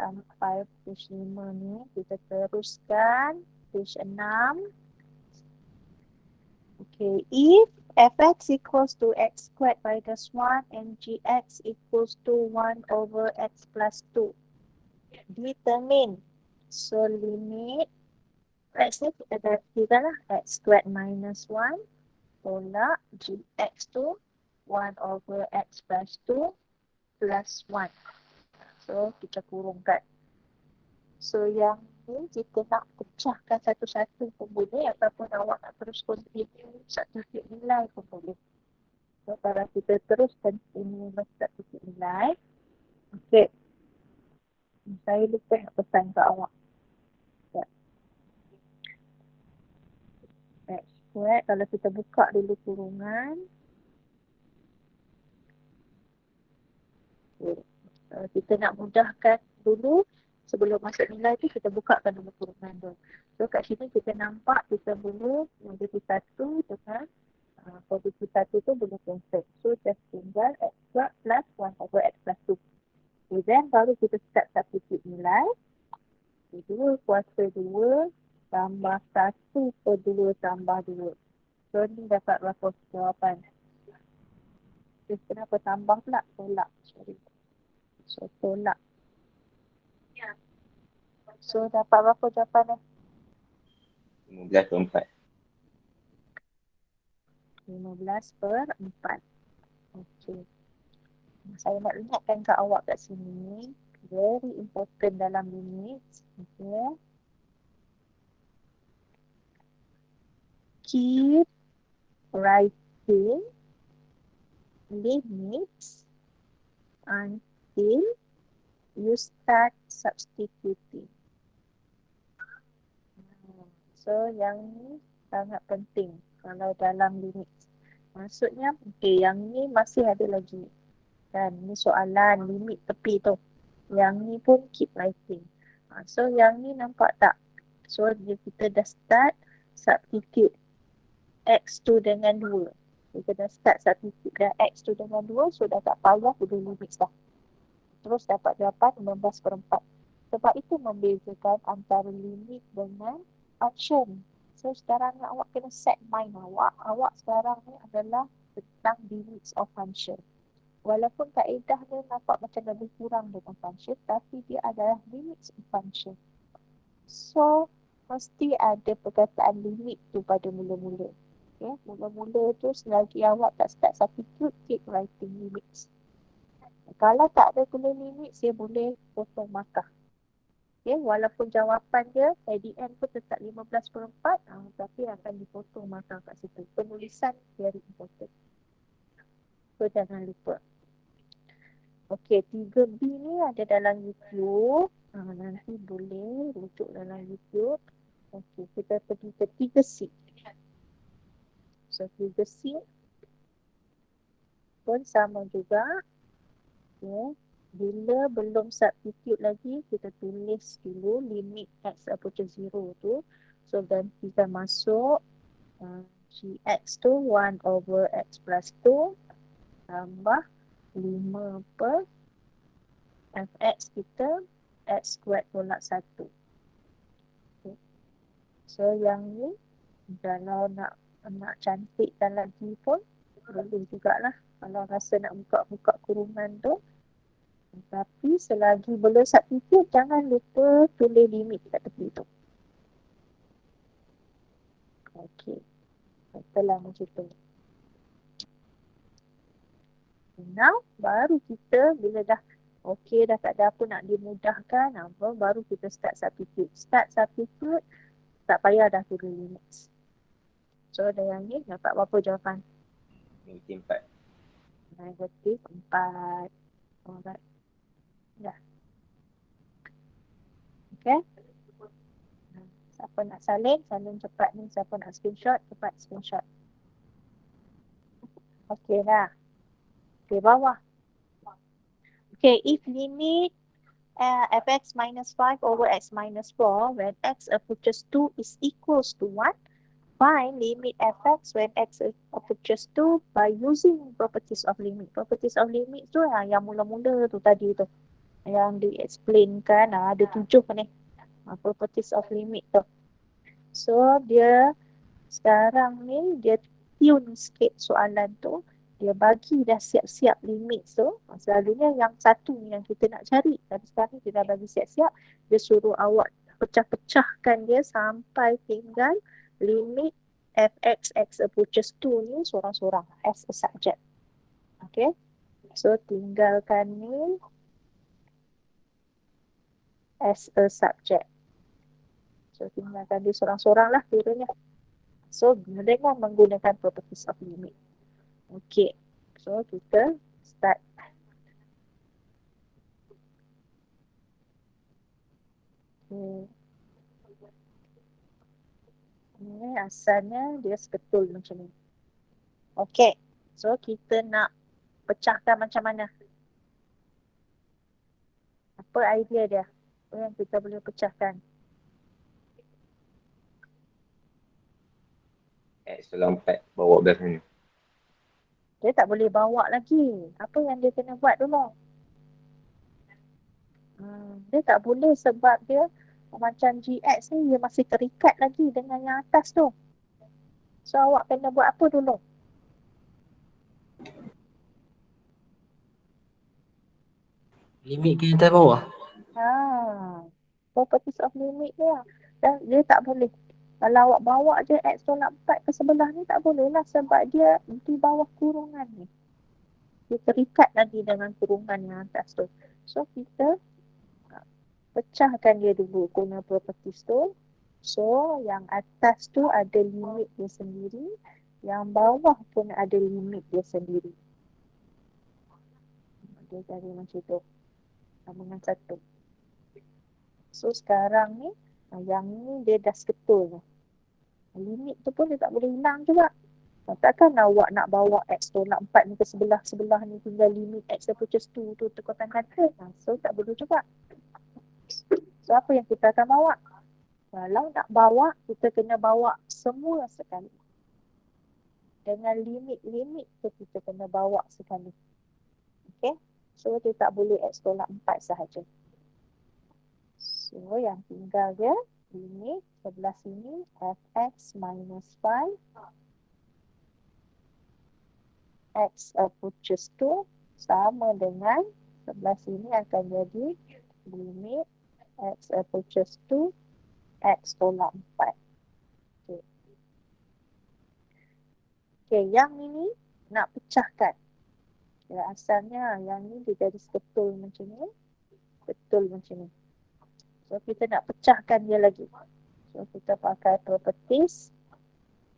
sampai page 5 ni. Kita teruskan page 6. Okay, if fx equals to x squared minus 1 and gx equals to 1 over x plus 2, determine. So limit, let's say kita dah kira lah x squared minus 1 tolak gx tu 1 over x plus 2 plus 1. So kita kurungkan. So yang ni kita nak pecahkan satu-satu pun boleh, ataupun awak nak terus continue satu titik nilai pun boleh. So kalau kita terus continue satu titik nilai, okay, saya lupa nak pesan ke awak. X squared, kalau kita buka dulu kurungan, kita nak mudahkan dulu. Sebelum masuk nilai tu, kita bukakan dulu kurungan tu. So kat sini kita nampak kita boleh menjadi satu dengan posisi satu tu boleh cancel. So just tinggal x squared plus 1 over x plus 2. Okay, then baru kita start substitute nilai. 2 kuasa 2 tambah 1 per 2 tambah 2. So ni dapat berapa jawapan? Terus kenapa tambah pula? Tolak. Sorry. So tolak. So dapat berapa jawapan ni? 15 per 4. Okey. Saya nak ingatkan ke awak kat sini, very important dalam limit. Okay. Keep writing limits until you start substituting. So yang ni sangat penting kalau dalam limit. Maksudnya, okay, yang ni masih ada lagi. Dan ni soalan limit tepi tu. Yang ni pun keep writing. So yang ni nampak tak? So kita dah start substitute x2 dengan 2. Kita dah start substitute dah x2 dengan 2. So dah tak payah perlu limit dah. Terus dapat jawapan 15 per 4. Sebab itu membezakan antara limit dengan function. So sekarang awak kena set mind awak. Awak sekarang ni adalah tentang limits of function. Walaupun kaedah dia nampak macam lebih kurang dengan function, tapi dia adalah limits of function. So mesti ada perkataan limit tu pada mula-mula. Okay? Mula-mula tu selagi awak tak start substitute, keep writing limits. Kalau tak ada tulis limit, dia boleh potong markah. Okay, walaupun jawapan dia at the end pun tetap 15 per 4, tapi akan dipotong markah kat situ. Penulisan very important. So jangan lupa. Okey, 3B ni ada dalam YouTube. Nanti boleh rujuk dalam YouTube. Okey, kita pergi ke 3C. So 3C pun sama juga. Okay. Bila belum substitute lagi, kita tulis dulu limit x approaches 0 tu. So dan kita masuk gx tu 1 over x plus 2 tambah 5 per fx kita x squared tolak 1. Okay. So yang ni kalau nak cantikkan lagi pun boleh jugalah kalau rasa nak buka kurungan tu. Tapi selagi belum substitute, jangan lupa tulis limit kat tepi tu. Okey. Setelah macam tu. Now, baru kita bila dah okey, dah tak ada apa nak dimudahkan, baru kita start substitute. Start substitute, tak payah dah tulis limits. So, yang ni dapat berapa jawapan? Negatif 4. Negatif 4. Alright. Dah. Okay. Siapa nak salin cepat ni. Siapa nak screenshot, cepat screenshot. Okay dah. Okay, bawah. Okay, if limit fx minus 5 over x minus 4 when x approaches 2 is equals to 1, find limit fx when x approaches 2 by using properties of limit. Properties of limit tu yang mula-mula tu tadi tu. yang di-explainkan. Ada 7 ni. Properties of limit tu. So, dia sekarang ni, dia tune sikit soalan tu. Dia bagi dah siap-siap limit tu. Selalunya yang satu ni yang kita nak cari. Tapi sekarang ni dia dah bagi siap-siap. Dia suruh awak pecah-pecahkan dia sampai tinggal limit fx x approaches to ni sorang-sorang as a subject. Okay. So, tinggalkan ni as a subject. So, tinggalkan dia sorang-sorang lah kiranya. So, dengan menggunakan properties of limit. Okay. So, kita start. Ini asalnya dia sebetul macam ni. Okay. So, kita nak pecahkan macam mana? Apa idea dia? Apa yang kita boleh pecahkan? X tolak 4 bawa belah sana. Dia tak boleh bawa lagi. Apa yang dia kena buat dulu? Dia tak boleh sebab dia macam GX ni dia masih terikat lagi dengan yang atas tu. So, awak kena buat apa dulu? Limit ke atas bawah? Properties of limit dia. Dan dia tak boleh. Kalau awak bawa je X tolak 4 ke sebelah ni tak boleh lah sebab dia di bawah kurungan ni. Dia terikat lagi dengan kurungan yang atas tu. So, kita pecahkan dia dulu guna properties tu. So, yang atas tu ada limit dia sendiri. Yang bawah pun ada limit dia sendiri. Dia jadi macam tu. Sambungan satu. So, sekarang ni, yang ni dia dah sebetul. Limit tu pun dia tak boleh hilang juga. Takkan awak nak bawa X tolak 4 ni ke sebelah-sebelah ni tinggal limit X approaches 2 tu tekutan kata. So, tak boleh juga. So, apa yang kita akan bawa? Kalau nak bawa, kita kena bawa semua sekali. Dengan limit-limit tu kita kena bawa sekali. Okay? So, dia tak boleh X tolak 4 sahaja. So, yang tinggal dia, limit sebelah sini, fx minus 5, x approaches to, sama dengan sebelah sini akan jadi limit x approaches to, x tolak 4. Okay. Okay, yang ini nak pecahkan. Ya, asalnya yang ni dia jadi betul macam ni. Betul macam ni. So, kita nak pecahkan dia lagi. So, kita pakai properties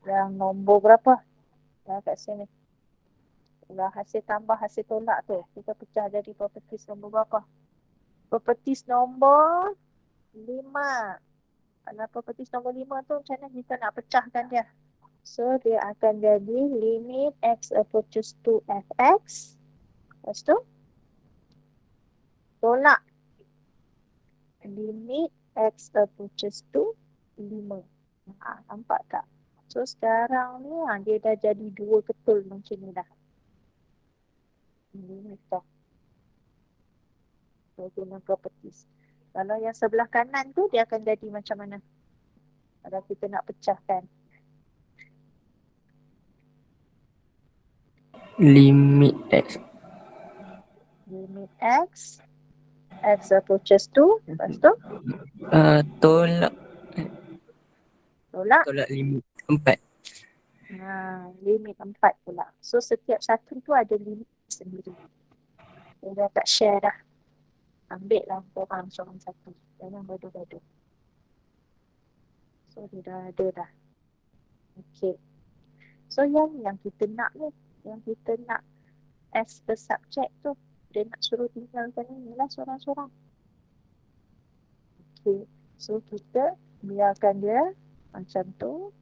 yang nombor berapa? Kat sini. Kalau hasil tambah, hasil tolak tu, kita pecah jadi properties nombor berapa? Properties nombor 5. Kalau properties nombor 5 tu, macam mana kita nak pecahkan dia? So, dia akan jadi limit x approaches to fx. Lepas tu, tolak limit x approaches to 5. Nampak tak? So, sekarang ni dia dah jadi 2 ketul macam ni dah. Limit tu. So, guna properties. Kalau yang sebelah kanan tu, dia akan jadi macam mana? Kalau kita nak pecahkan. Limit X. Limit x. X approaches to. Lepas tu, Tolak tolak. limit 4. Limit 4 pula. So, setiap satu tu ada limit sendiri. Dia dah tak share dah. Ambil lah korang seorang satu. Jangan gaduh-gaduh. So, dia dah ada dah. Okay. So, yang kita nak ni, yang kita nak as the subject tu, dia nak suruh tinggalkan ni lah seorang-seorang. Okay. So, kita biarkan dia macam tu.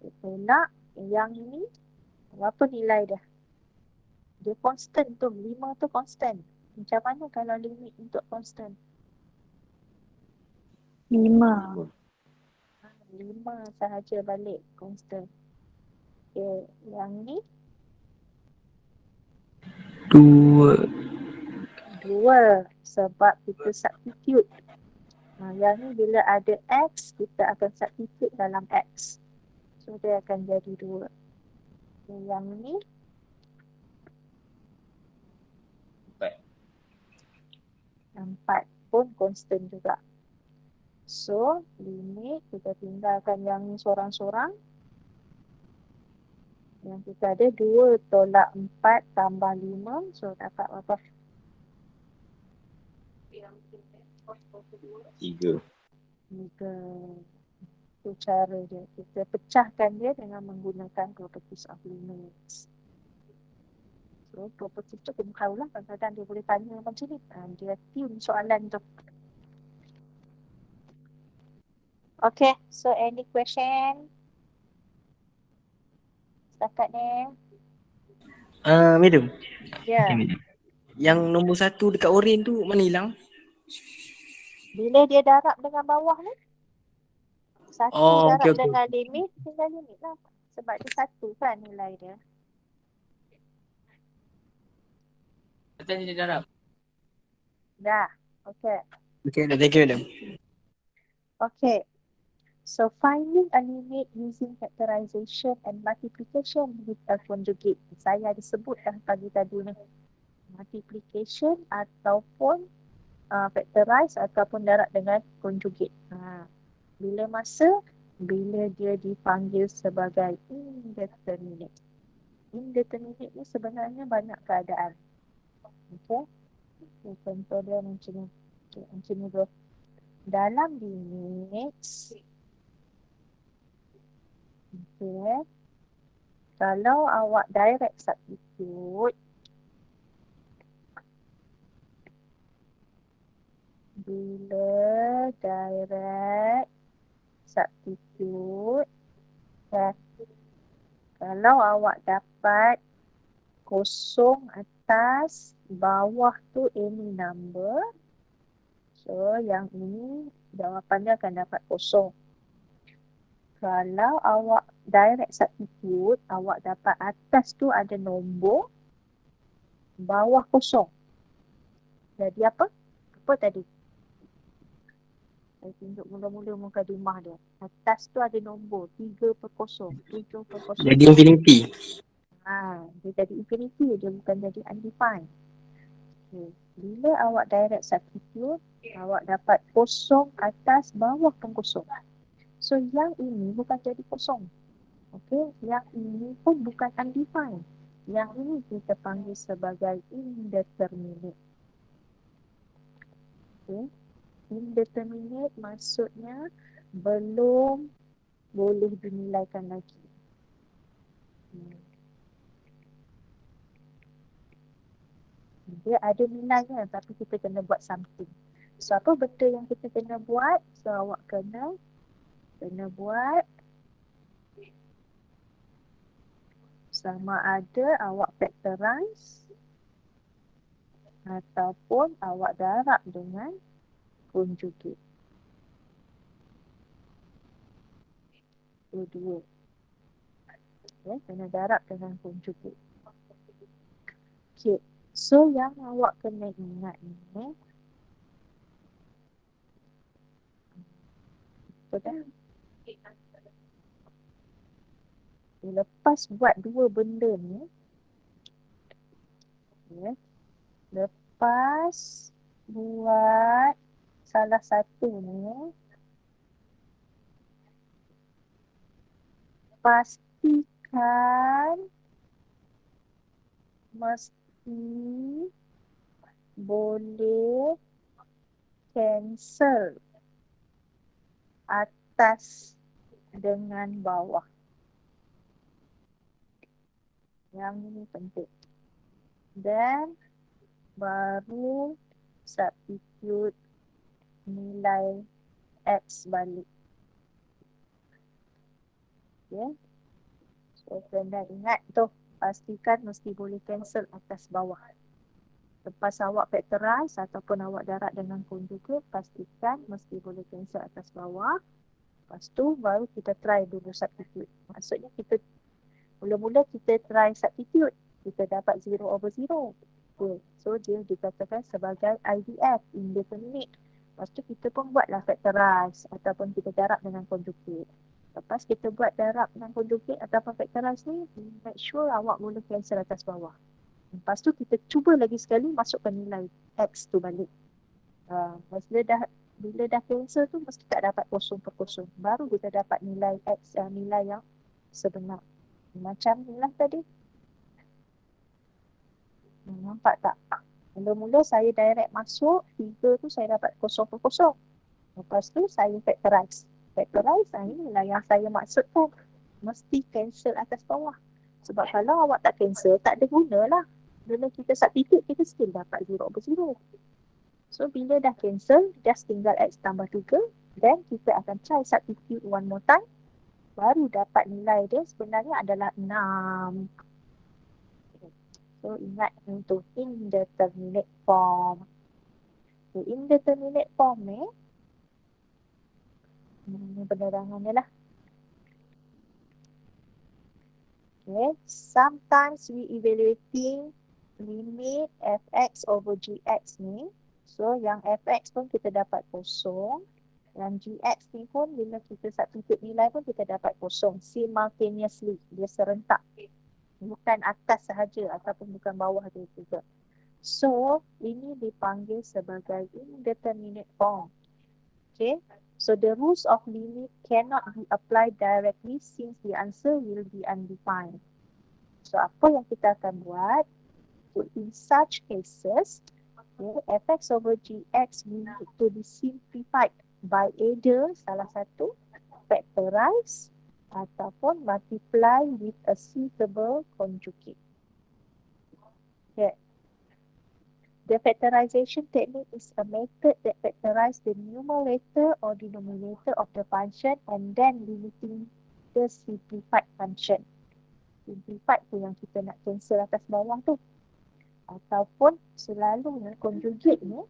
Kita nak yang ni, berapa nilai dia? Dia constant tu, 5 tu constant. Macam mana kalau limit untuk constant? 5. 5 sahaja balik constant. Okay, yang ni 2. Dua. Sebab kita substitute. Yang ni bila ada X, kita akan substitute dalam X. So, dia akan jadi 2. Yang ni 4 pun constant juga. So, limit kita tinggalkan yang ni sorang-sorang. Yang kita ada 2 tolak 4 tambah 5. So, dapat berapa? 3. 3. Itu cara dia. Kita pecahkan dia dengan menggunakan properties of limits. So, properties tu kita tahulah. Kadang-kadang dia boleh tanya macam ni. Dia tune soalan tu. Okay, so any question? Setakat ni. Madam, Ya. yang nombor 1 dekat oren tu mana hilang? Bila dia darab dengan bawah ni. Satu Oh, darab okey. dengan limit, tinggal limit lah. Sebab dia satu kan nilai dia. Betul dia darab. Dah. Okay. Okay, thank you madam. Okay. So finding a limit using factorization and multiplication with a conjugate. Saya ada sebut dah pagi tadi ni. Multiplication ataupun factorize ataupun darab dengan conjugate. Bila masa? Bila dia dipanggil sebagai indeterminate. Indeterminate ni sebenarnya banyak keadaan. Okay. Contoh dia macam ni. Okay, macam ni bro. Dalam limit. Okay. Kalau awak direct substitute. Bila direct substitute. Kalau awak dapat kosong atas bawah tu any number. So yang ini jawapannya akan dapat kosong. Kalau awak direct substitute, awak dapat atas tu ada nombor, bawah kosong. Jadi apa? Apa tadi? Saya tunjuk mula-mula muka rumah dia. Atas tu ada nombor 3/0, 7/0. Jadi infinity. Dia jadi infinity, dia bukan jadi undefined. Okay. Bila awak direct substitute, awak dapat kosong atas bawah pun kosong. So yang ini bukan jadi kosong. Okay. Yang ini pun bukan undefined. Yang ini kita panggil sebagai indeterminate. Okay. Indeterminate maksudnya belum boleh dinilaikan lagi. Dia ada nilainya tapi kita kena buat something. So apa benda yang kita kena buat? So awak kena buat sama ada awak factorize ataupun awak darab dengan conjugate. Dua-dua. Okay, kena darab dengan conjugate. Okay. So yang awak kena ingat ni. Betul. Lepas buat dua benda ni. Okay. Lepas buat salah satu ni. Pastikan mesti boleh cancel atas dengan bawah. Yang ini penting. Dan baru substitute nilai X balik. Okay. So, kena ingat tu. Pastikan mesti boleh cancel atas bawah. Lepas awak factorize ataupun awak darab dengan conjugate, pastikan mesti boleh cancel atas bawah. Lepas tu baru kita try dulu substitute. Maksudnya kita mula-mula kita try substitute. Kita dapat 0/0. Okay. So dia dikatakan sebagai IDF, indeterminate. Lepas tu kita pun buatlah factorize ataupun kita darab dengan conjugate. Lepas kita buat darab dengan conjugate ataupun factorize ni, make sure awak boleh cancel atas bawah. Lepas tu kita cuba lagi sekali masukkan nilai X tu balik. Bila dah cancel tu mesti tak dapat kosong per kosong. Baru kita dapat nilai X, nilai yang sebenar. Macam ni lah tadi. Nampak tak? Mula-mula saya direct masuk, 3 tu saya dapat kosong per kosong. Lepas tu saya factorize. Factorize, inilah yang saya maksudkan. Mesti cancel atas bawah. Sebab kalau awak tak cancel, tak ada guna lah. Bila kita substitute, kita still dapat 0/0. So bila dah cancel, just tinggal X tambah 3. Then kita akan try substitute one more time. Baru dapat nilai dia sebenarnya adalah 6. So ingat untuk indeterminate form. So indeterminate form ni, ini penerangannya lah. Okay, sometimes we evaluating limit fx over gx ni. So yang fx pun kita dapat kosong. Yang gx ni pun bila kita substitute nilai pun kita dapat kosong. Simultaneously, dia serentak. Bukan atas sahaja ataupun bukan bawah dia juga. So, ini dipanggil sebagai indeterminate form. Okay. So, the rules of limit cannot be applied directly since the answer will be undefined. So, apa yang kita akan buat? So, in such cases, okay, fx over gx need to be simplified by either salah satu factorize ataupun multiply with a suitable conjugate. Okay. The factorization technique is a method that factorizes the numerator or denominator of the function and then limiting the simplified function. Simplified tu yang kita nak cancel atas bawah tu. Ataupun selalu conjugate ni,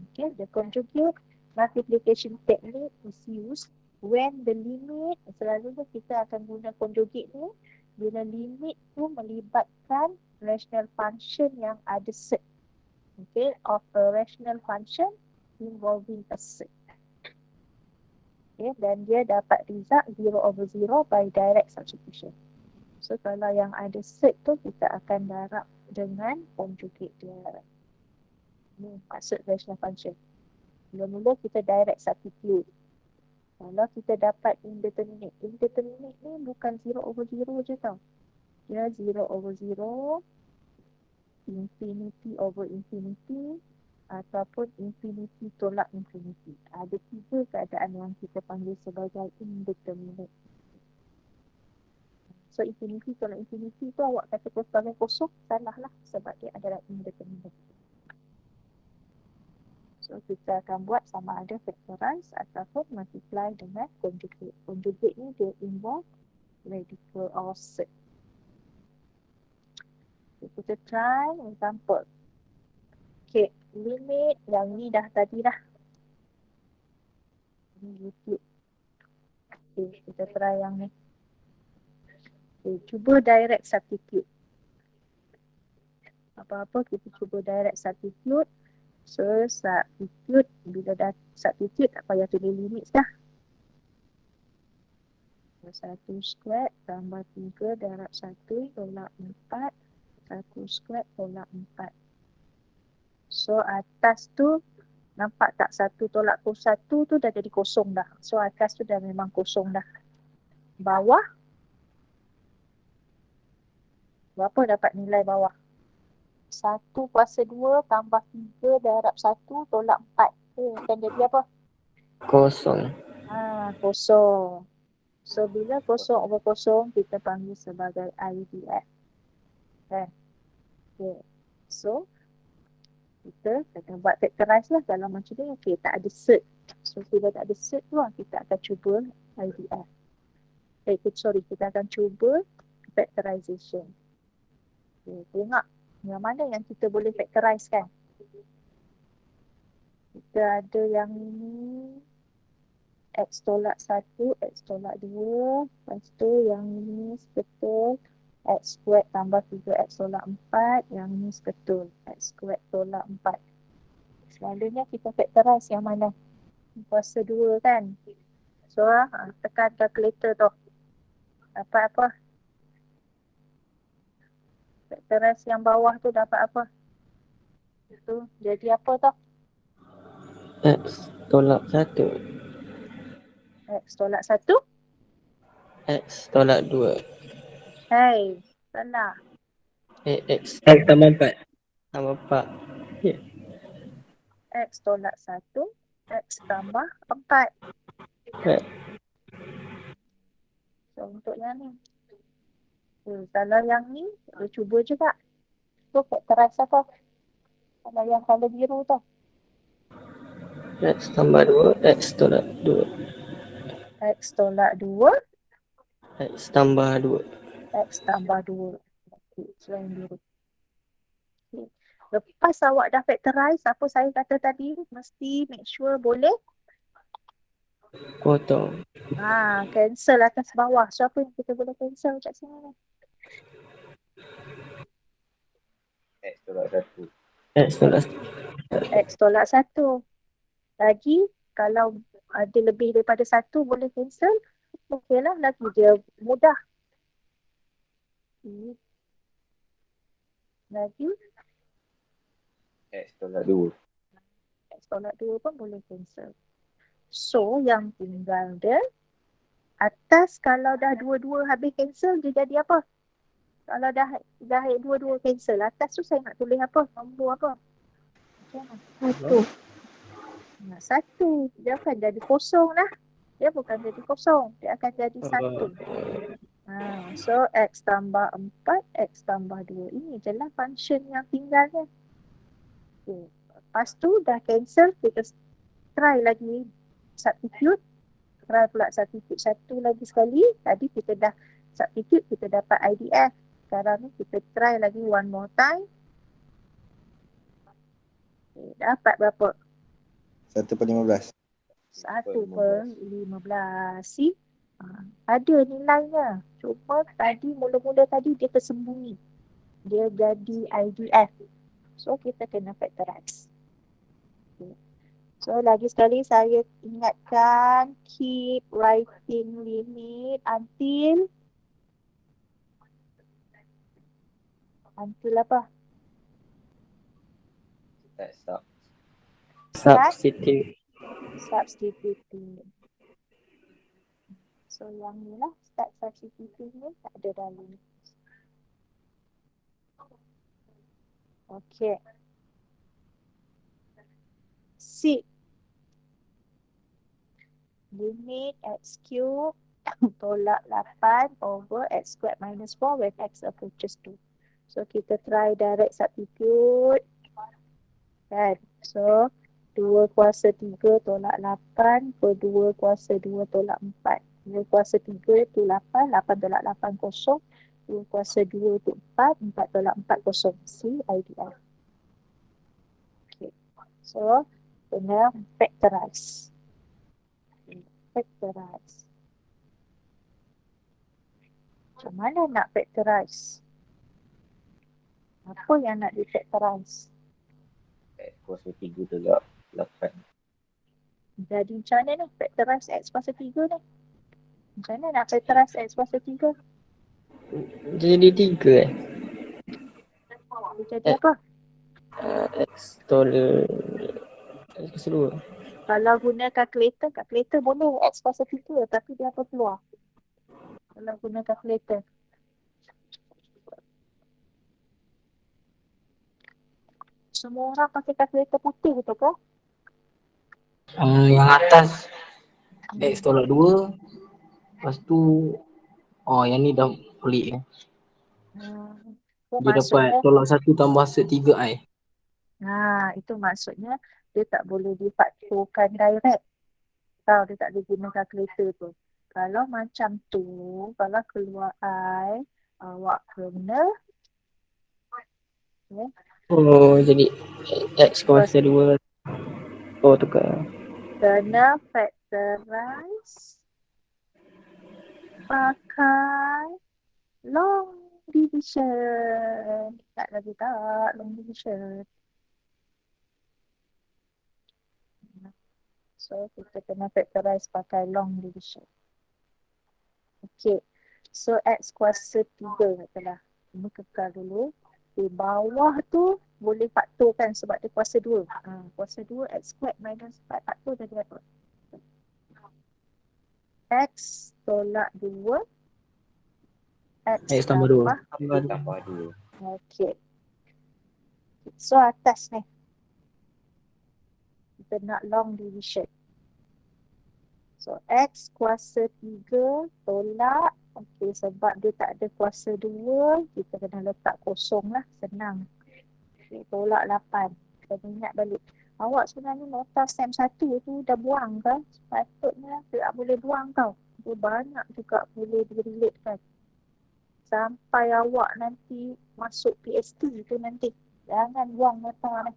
okay, the conjugate multiplication technique is used when the limit, selalunya kita akan guna conjugate ni bila limit tu melibatkan rational function yang ada set, okay, of a rational function involving a set. Okay, dan dia dapat result 0/0 by direct substitution. So kalau yang ada set tu kita akan darab dengan conjugate dia. Ini maksud rational function. Mula-mula kita direct substitute. Kalau kita dapat indeterminate. Indeterminate ni bukan 0/0 je tau. Dia 0/0, infinity over infinity, ataupun infinity tolak infinity. Ada 3 keadaan yang kita panggil sebagai indeterminate. So infinity tolak infinity tu awak kata sebagai kosong, salah lah sebab dia adalah indeterminate. So kita akan buat sama ada factorize ataupun multiply dengan conjugate. Conjugate ni dia involve radical offset. So, kita try example. Okay, limit yang ni dah tadi dah. Ini YouTube. Okay, kita try yang ni. Okay, cuba direct substitute. Apa-apa kita cuba direct substitute. So, substitute, bila dah substitute tak payah tulis limit dah. 1 square tambah 3 darab 1 tolak 4. 1 square tolak 4. So, atas tu, nampak tak 1 tolak 1 tu dah jadi kosong dah. So, atas tu dah memang kosong dah. Bawah, berapa dapat nilai bawah? 1/2 tambah 3 darab 1 tolak 4. Akan jadi apa? Kosong. Kosong. So, bila kosong over kosong, kita panggil sebagai IDF. Okay. So, kita akan buat factorize lah kalau macam ni. Okay, tak ada set. So, bila tak ada set tu, kita akan cuba IDF. Kita akan cuba factorization. Okay, tengok yang mana yang kita boleh factorize kan. Kita ada yang ini X tolak 1, X tolak 2. Lepas tu yang ini betul X squared tambah 3X tolak 4. Yang ni betul. X squared tolak 4. Selalunya kita factorize yang mana? Kuasa 2 kan? So, tekan calculator tu. Dapat apa? Factorize yang bawah tu dapat apa? Itu jadi apa tu? X tolak 1. X tolak 1. X tolak 2. Hai, salah. X tambah 4. Tambah 4. Ya. X tolak 1. X tambah 4. Yeah. So, untuk yang ni. Kalau yang ni, kita cuba juga. So, factorize apa? Kalau yang color biru tu. X tambah 2. X tolak 2. X tolak 2. X tambah 2. X tambah 2. Okay, so yang biru. Okay. Lepas awak dah factorize, apa saya kata tadi, mesti make sure boleh Potong. cancel atas bawah. So, apa yang kita boleh cancel kat sini ni? X tolak 1. X tolak X tolak 1. Lagi, kalau ada lebih daripada 1 boleh cancel. Okey lah, lagi dia mudah. Lagi, X tolak 2. X tolak 2 pun boleh cancel. So, yang tinggal dia, atas kalau dah dua-dua habis cancel, dia jadi apa? Kalau dah dua-dua cancel, atas tu saya nak tulis apa? Nombor apa? Macam mana? 1. 1. Dia akan jadi kosong lah. Dia bukan jadi kosong. Dia akan jadi 1. So, X tambah 4, X tambah 2. Ini je lah function yang tinggalnya. Okay. Lepas tu dah cancel, kita try lagi substitute. Try pula substitute satu lagi sekali. Tadi kita dah substitute, kita dapat IDF. Sekarang ni kita try lagi one more time. Okay, dapat berapa? 1/15. 1/15. See? Ada nilainya. Cuma tadi mula-mula tadi dia tersembunyi. Dia jadi IDF. So kita kena factorize. Okay. So lagi sekali saya ingatkan, keep writing limit until apa? Start. substitute. Substituting. So yang ni lah, start substituting ni tak ada dalam. Okay. C. Limit x cube tolak 8 over x squared minus 4 when x approaches 2. So kita try direct substitute. Kan? So 2 kuasa 3 tolak 8 per 2 kuasa 2 tolak 4. 2 kuasa 3 tu 8, 8 tolak 8 kosong. 2 kuasa 2 tu 4, 4 tolak 4 kosong. C, IDR. Okay. So, kena factorize. Factorize. Macam mana nak factorize? Apa yang nak di-factorize? X kuasa 3 tolak 8. Jadi macam mana ni? Factorize X kuasa 3 ni. Macam mana nak factorize X kuasa 3? Jadi 3 Dia jadi apa? X tolak X kuasa 2. Kalau guna calculator boleh X kuasa 3 tapi dia apa keluar? Kalau guna calculator. Semua orang pakai kalkulator putih betul ke? Yang atas X tolak 2. Lepas tu yang ni dah pelik So dia dapat maksudnya, tolak 1 tambah set 3i. itu maksudnya dia tak boleh difaktorkan direct. Tahu dia tak boleh guna kalkulator tu. Kalau macam tu, kalau keluar I, awak kena Jadi X kuasa 2. Tukar. kena factorize pakai long division. Tak lagi tak, long division. So, kita kena factorize pakai long division. Okay. So, X kuasa 3 katalah. Ini kekal dulu. Di bawah tu boleh faktorkan sebab dia kuasa 2. Kuasa 2 X squared minus 4 faktor jadi apa? X tolak 2. X tambah 2. Tambah 2. Okay. So, atas ni. Kita nak long division. So, X kuasa 3 tolak. Okay, sebab dia tak ada kuasa 2, kita kena letak kosong lah. Senang. Okay, tolak 8. Kita ingat balik. Awak sebenarnya nota SEM 1 tu dah buang kan? Sepatutnya tak boleh buang tau. Dia banyak juga boleh di-relate kan. Sampai awak nanti masuk PhD tu nanti. Jangan buang nota ni.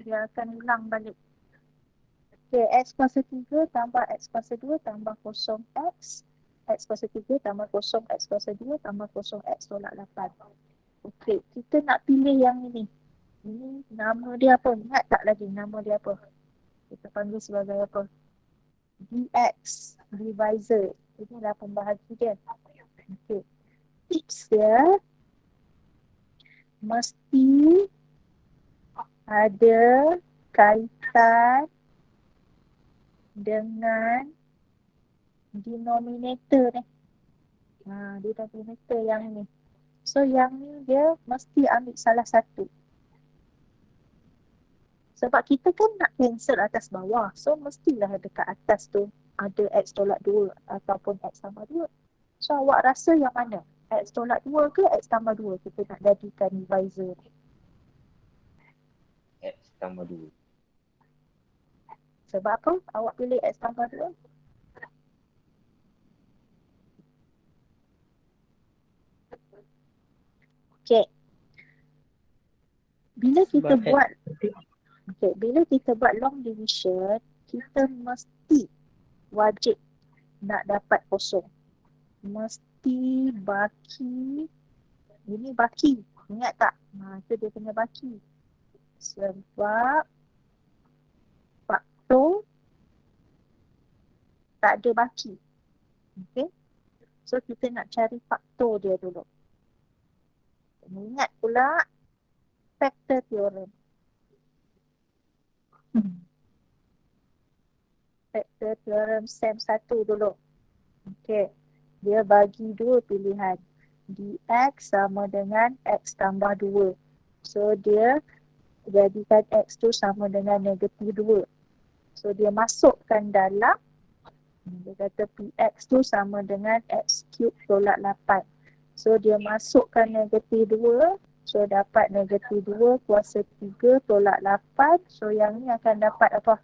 Dia akan hilang balik. Okay, X kuasa 3 tambah X kuasa 2 tambah kosong X. X kuasa 3 tambah kosong X kuasa 2 tambah kosong X tolak 8. Okay, kita nak pilih yang ini. Ini nama dia apa? Ingat tak lagi nama dia apa? Kita panggil sebagai apa? dx divisor. Inilah pembahagi dia. Okay. Tips dia mesti ada kaitan dengan denominator ni. Denominator yang ni. So yang ni dia mesti ambil salah satu. Sebab kita kan nak cancel atas bawah. So mestilah dekat atas tu ada X tolak 2 ataupun X tambah 2. So awak rasa yang mana? X tolak 2 ke X tambah 2 kita nak jadikan divisor ni? X tambah 2. Sebab apa awak pilih X tambah 2? Okay. Bila kita Sebab buat bila kita buat long division, kita mesti wajib nak dapat kosong. Mesti baki. Ini baki. Ingat tak? Itu dia punya baki. Sebab faktor tak ada baki. Okay. So kita nak cari faktor dia dulu. Ingat pula factor theorem. Factor theorem SEM 1 dulu. Okay. Dia bagi dua pilihan. dx sama dengan x tambah 2. So dia jadikan x tu sama dengan negatif 2. So dia masukkan dalam, dia kata px tu sama dengan x cube tolak 8. So dia masukkan negatif 2. So dapat negatif 2 kuasa 3 tolak 8. So yang ni akan dapat apa?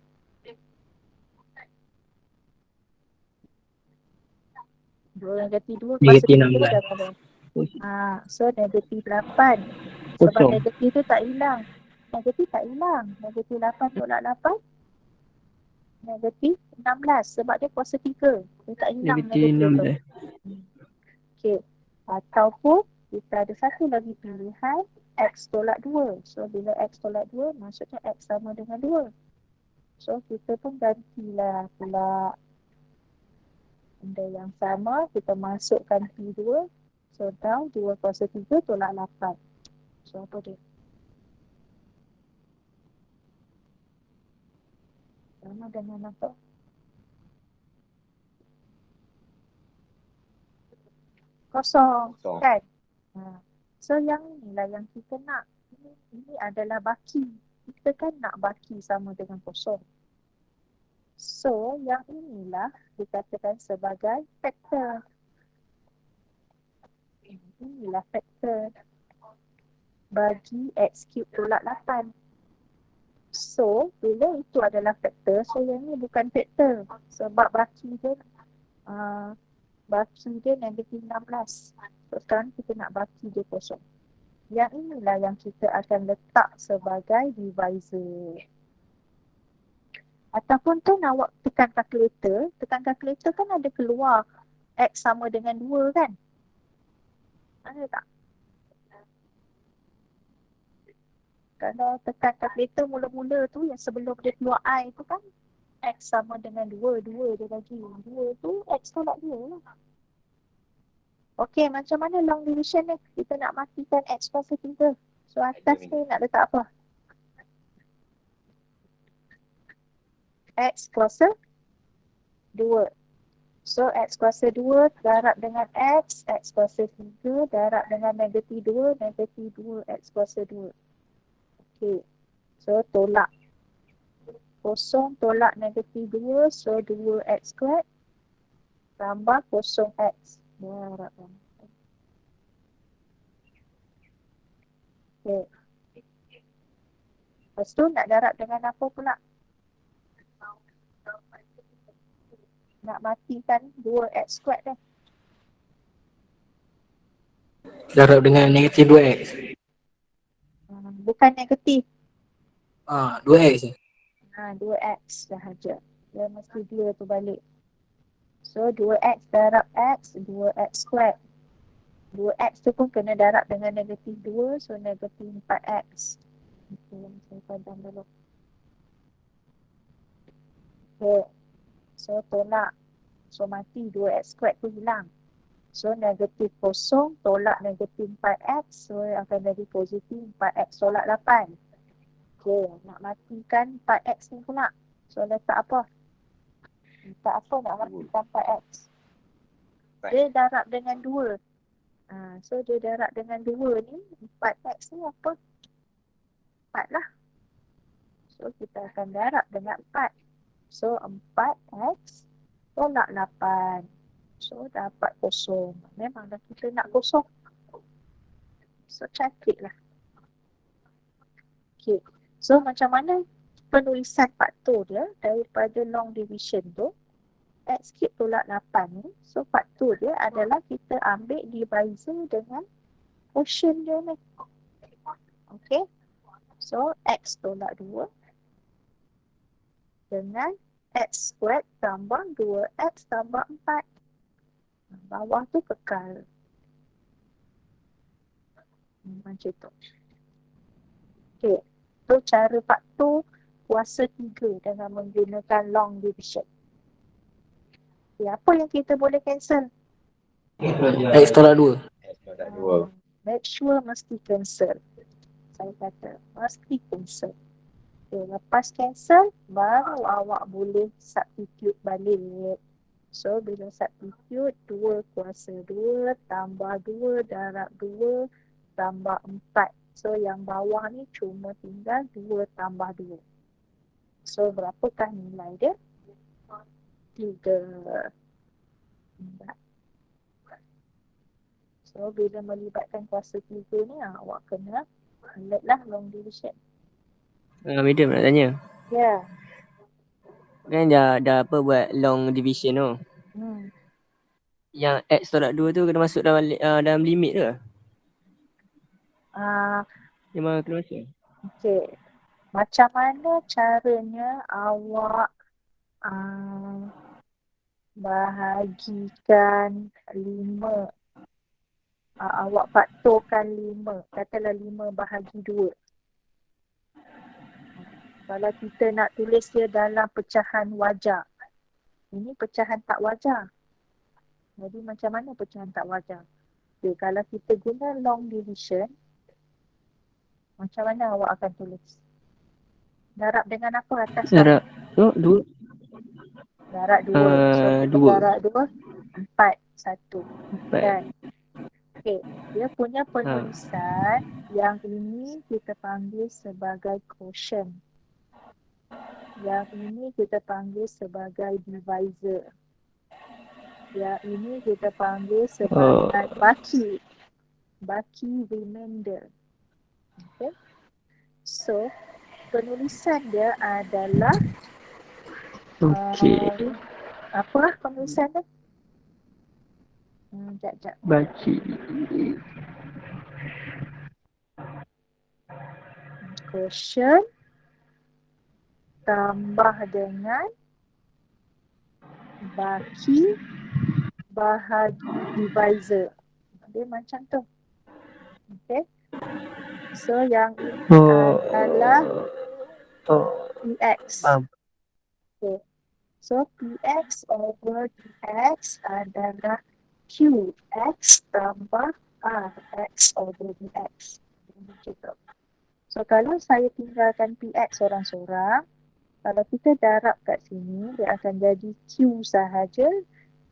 Negatif 2 kuasa Negatif 3 16. dapat. So negatif 8. Sebab Kosong. negatif tu tak hilang. Negatif tak hilang. Negatif 8 tolak 8. Negatif 16. Sebab dia kuasa 3. Dia tak hilang negatif tu. Okay. Ataupun kita ada satu lagi pilihan X tolak 2. So bila X tolak 2 maksudnya X sama dengan 2. So kita pun gantilah pula benda yang sama. Kita masukkan P2. So down 2 kuasa 3 tolak 8. So apa dia? Sama dengan apa? Kosong. Kan? So yang inilah yang kita nak. Ini adalah baki. Kita kan nak baki sama dengan kosong. So yang inilah dikatakan sebagai faktor. Inilah faktor bagi x cube tolak 8. So bila itu adalah faktor, so yang ni bukan faktor. Sebab baki dia negatif 16. So sekarang kita nak baki dia kosong. Yang inilah yang kita akan letak sebagai divisor. Ataupun kan awak tekan kalkulator kan ada keluar X sama dengan 2 kan? Ada tak? Kalau tekan kalkulator mula-mula tu yang sebelum dia keluar I tu kan X sama dengan 2 dia bagi 2 tu X tolak 2 lah. Okey, macam mana long division ni? Kita nak matikan X kuasa 3. So atas ni nak letak apa? X kuasa 2. So X kuasa 2 darab dengan X kuasa 3 darab dengan negatif 2 X kuasa 2. Okey. So tolak. Kosong tolak negatif 2, so 2x squared tambah kosong x. Darab. Okey. Lepas tu nak darab dengan apa pula? Nak matikan 2x squared dah. Darab dengan negatif 2x. Bukan negatif. 2x je. 2x sahaja. Dia mesti dia tu balik. So 2x darab x, 2x squared. 2x tu pun kena darab dengan negatif 2, so negatif 4x. Okay, saya padam dulu. Okay. So tolak. So mati 2x squared tu hilang. So negatif kosong tolak negatif 4x. So akan jadi positif 4x tolak 8. Okay, nak matikan 4x ni pula. So letak apa? Letak apa nak matikan 4x? Dia darab dengan 2. So dia darab dengan 2 ni. 4x ni apa? 4 lah. So kita akan darab dengan 4. So 4x tolak 8. So dapat kosong. Memanglah kita nak kosong. So cantik lah. Okay. So macam mana penulisan faktor dia daripada long division tu? X cube tolak 8 ni. So faktor dia adalah kita ambil divisor dengan quotient dia ni. Okay. So X tolak 2 dengan X squared tambah 2X tambah 4. Bawah tu kekal. Macam tu. Okay. Tu cara faktor kuasa 3 dengan menggunakan long division. Okay, apa yang kita boleh cancel? X tolak 2. X tolak 2. Make sure mesti cancel. Saya kata mesti cancel. Okay, lepas cancel baru awak boleh substitute balik. So bila substitute 2 kuasa 2 tambah 2 darab 2 tambah 4. So yang bawah ni cuma tinggal 2 tambah 2. So berapakah nilai dia? 3. So bila melibatkan kuasa 3 ni awak kena alert lah long division. Madam nak tanya. Ya. Kan dah apa buat long division tu. Yang X tolak 2 tu kena masuk dalam limit ke? Memang kena masuk. Okey. Macam mana caranya awak bahagikan 5? Awak faktorkan 5. Katalah 5 bahagi 2. Kalau kita nak tulis dia dalam pecahan wajar. Ini pecahan tak wajar. Jadi macam mana pecahan tak wajar? Okay, kalau kita guna long division, macam mana awak akan tulis? Darab dengan apa atas? Darab 2. Darab 2. So kita darab 2, 4, 1. Kan? Okay. Dia punya penulisan yang ini kita panggil sebagai quotient. Yang ini kita panggil sebagai divisor. Yang ini kita panggil sebagai baki. Baki remainder. Okay. So, penulisan dia adalah apa penulisan dia? Sekejap. Baki. Quotient tambah dengan baki bahagi divisor. Dia macam tu. Okay. So yang ini Oh. adalah Oh. Px. Faham. Okay. So Px over Dx adalah Qx tambah Rx over Dx. Gitu. So kalau saya tinggalkan Px sorang-sorang, kalau kita darab kat sini, dia akan jadi Q sahaja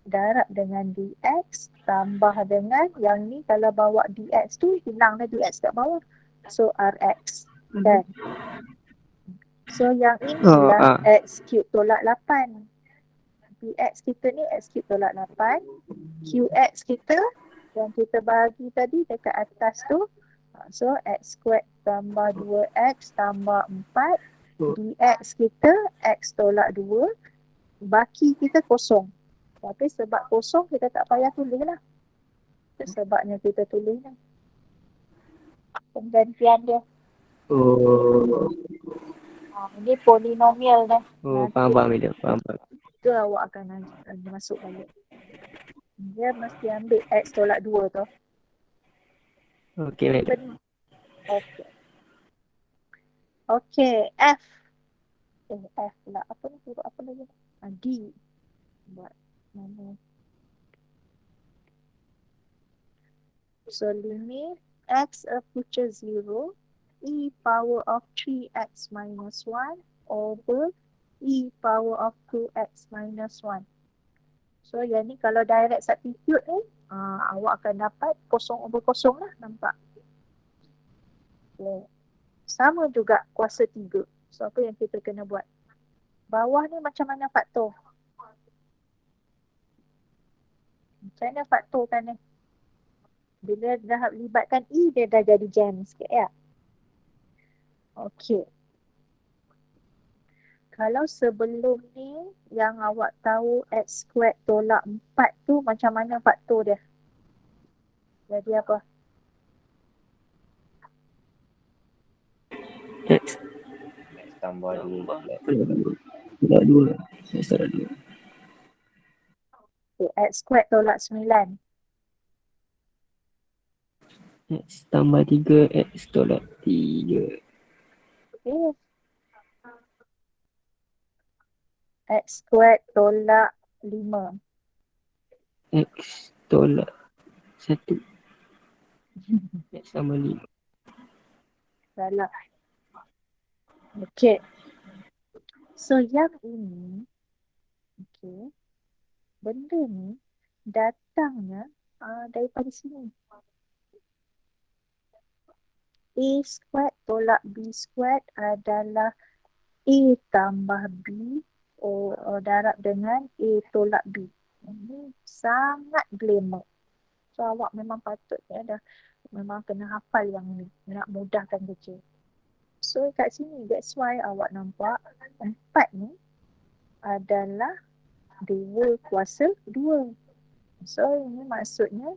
darab dengan Dx tambah dengan yang ni kalau bawa Dx tu hilanglah Dx kat bawah. So Rx. Kan? So yang inilah X cube tolak 8. Px kita ni X cube tolak 8. Qx kita yang kita bagi tadi dekat atas tu. So X squared tambah 2X tambah 4. Dx kita X tolak 2. Baki kita kosong. Tapi sebab kosong kita tak payah tulis lah. Itu sebabnya kita tulis ni. Penggantian dia. Oh. Ini polinomial dah. Oh, faham dia. Faham. Itu awak akan masuk balik. Dia mesti ambil X tolak 2 tu. Okey, madam. Okey. Okey, F. F pula. Apa ni? Huruf apa lagi? D. Buat mana? So, limit X approaches 0. E power of 3X minus 1 over E power of 2X minus 1. So, yang ni kalau direct substitute ni, awak akan dapat 0/0 lah, nampak? Okay. Sama juga kuasa 3. So, apa yang kita kena buat? Bawah ni macam mana faktor? Macam mana faktor kan ni? Bila dah libatkan E, dia dah jadi jam sikit ya. Okey. Kalau sebelum ni yang awak tahu X squared tolak 4 tu macam mana faktor dia? Jadi apa? X X tambah 2 flat. tolak 2. X tolak 2. Okay, X squared tolak 9. X tambah 3. X tolak 3. Okay. X squared tolak 5. X tolak 1. X tambah 5. Salah. Okay. So yang ini, okay, benda ni datangnya daripada sini. A squared tolak B squared adalah A tambah B darab dengan A tolak B. Ini sangat glamour. So awak memang patut memang kena hafal yang ni nak mudahkan kerja. So kat sini that's why awak nampak 4 ni adalah 2 kuasa 2. So ini maksudnya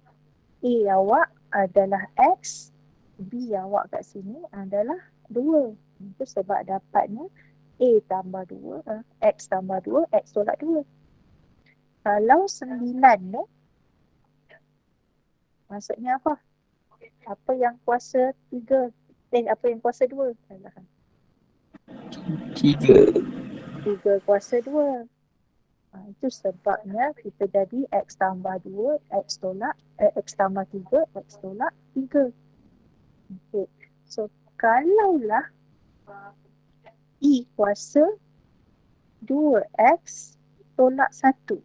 A awak adalah X, B awak kat sini adalah 2. Itu sebab dapatnya A tambah 2, X tambah 2, X tolak 2. Kalau 9 ni, maksudnya apa? Apa yang kuasa 3? Apa yang kuasa 2? 3 kuasa 2. Itu sebabnya kita jadi X tambah 2, X tambah 3, X tolak 3. Okay. So, kalaulah E kuasa 2X tolak 1.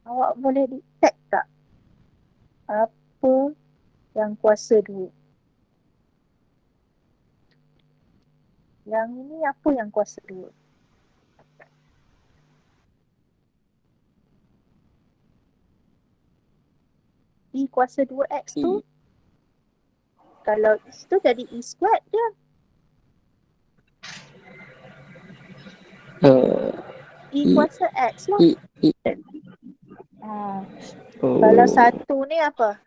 Awak boleh detect tak apa yang kuasa 2? Yang ini apa yang kuasa 2? E kuasa 2X tu, kalau itu jadi E squared dia. E kuasa X lah. Kalau 1 ni apa?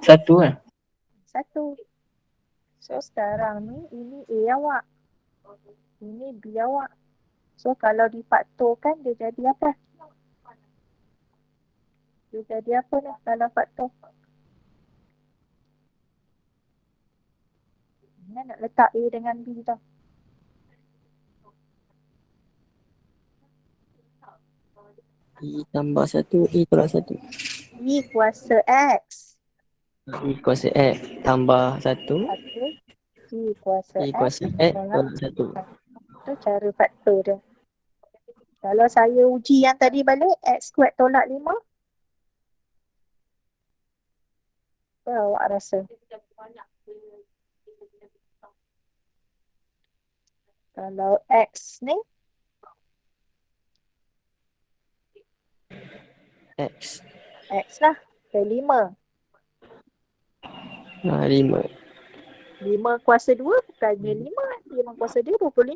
1 kan? 1. So sekarang ni ini A awak. Ini B awak. So kalau difaktorkan dia jadi apa? Dia jadi apa ni dalam faktor? Ni nak letak A dengan B tau. E tambah 1, E tolak 1. E kuasa X. E kuasa X tambah 1, 1. E kuasa E X kuasa X tolak tolak 1. Itu cara faktor dia. Kalau saya uji yang tadi balik, X kuat tolak 5. Apa awak rasa? Kalau X ni, X. X lah. Ke 5. 5. 5 kuasa 2 bukannya 5. 5 kuasa 2, 25.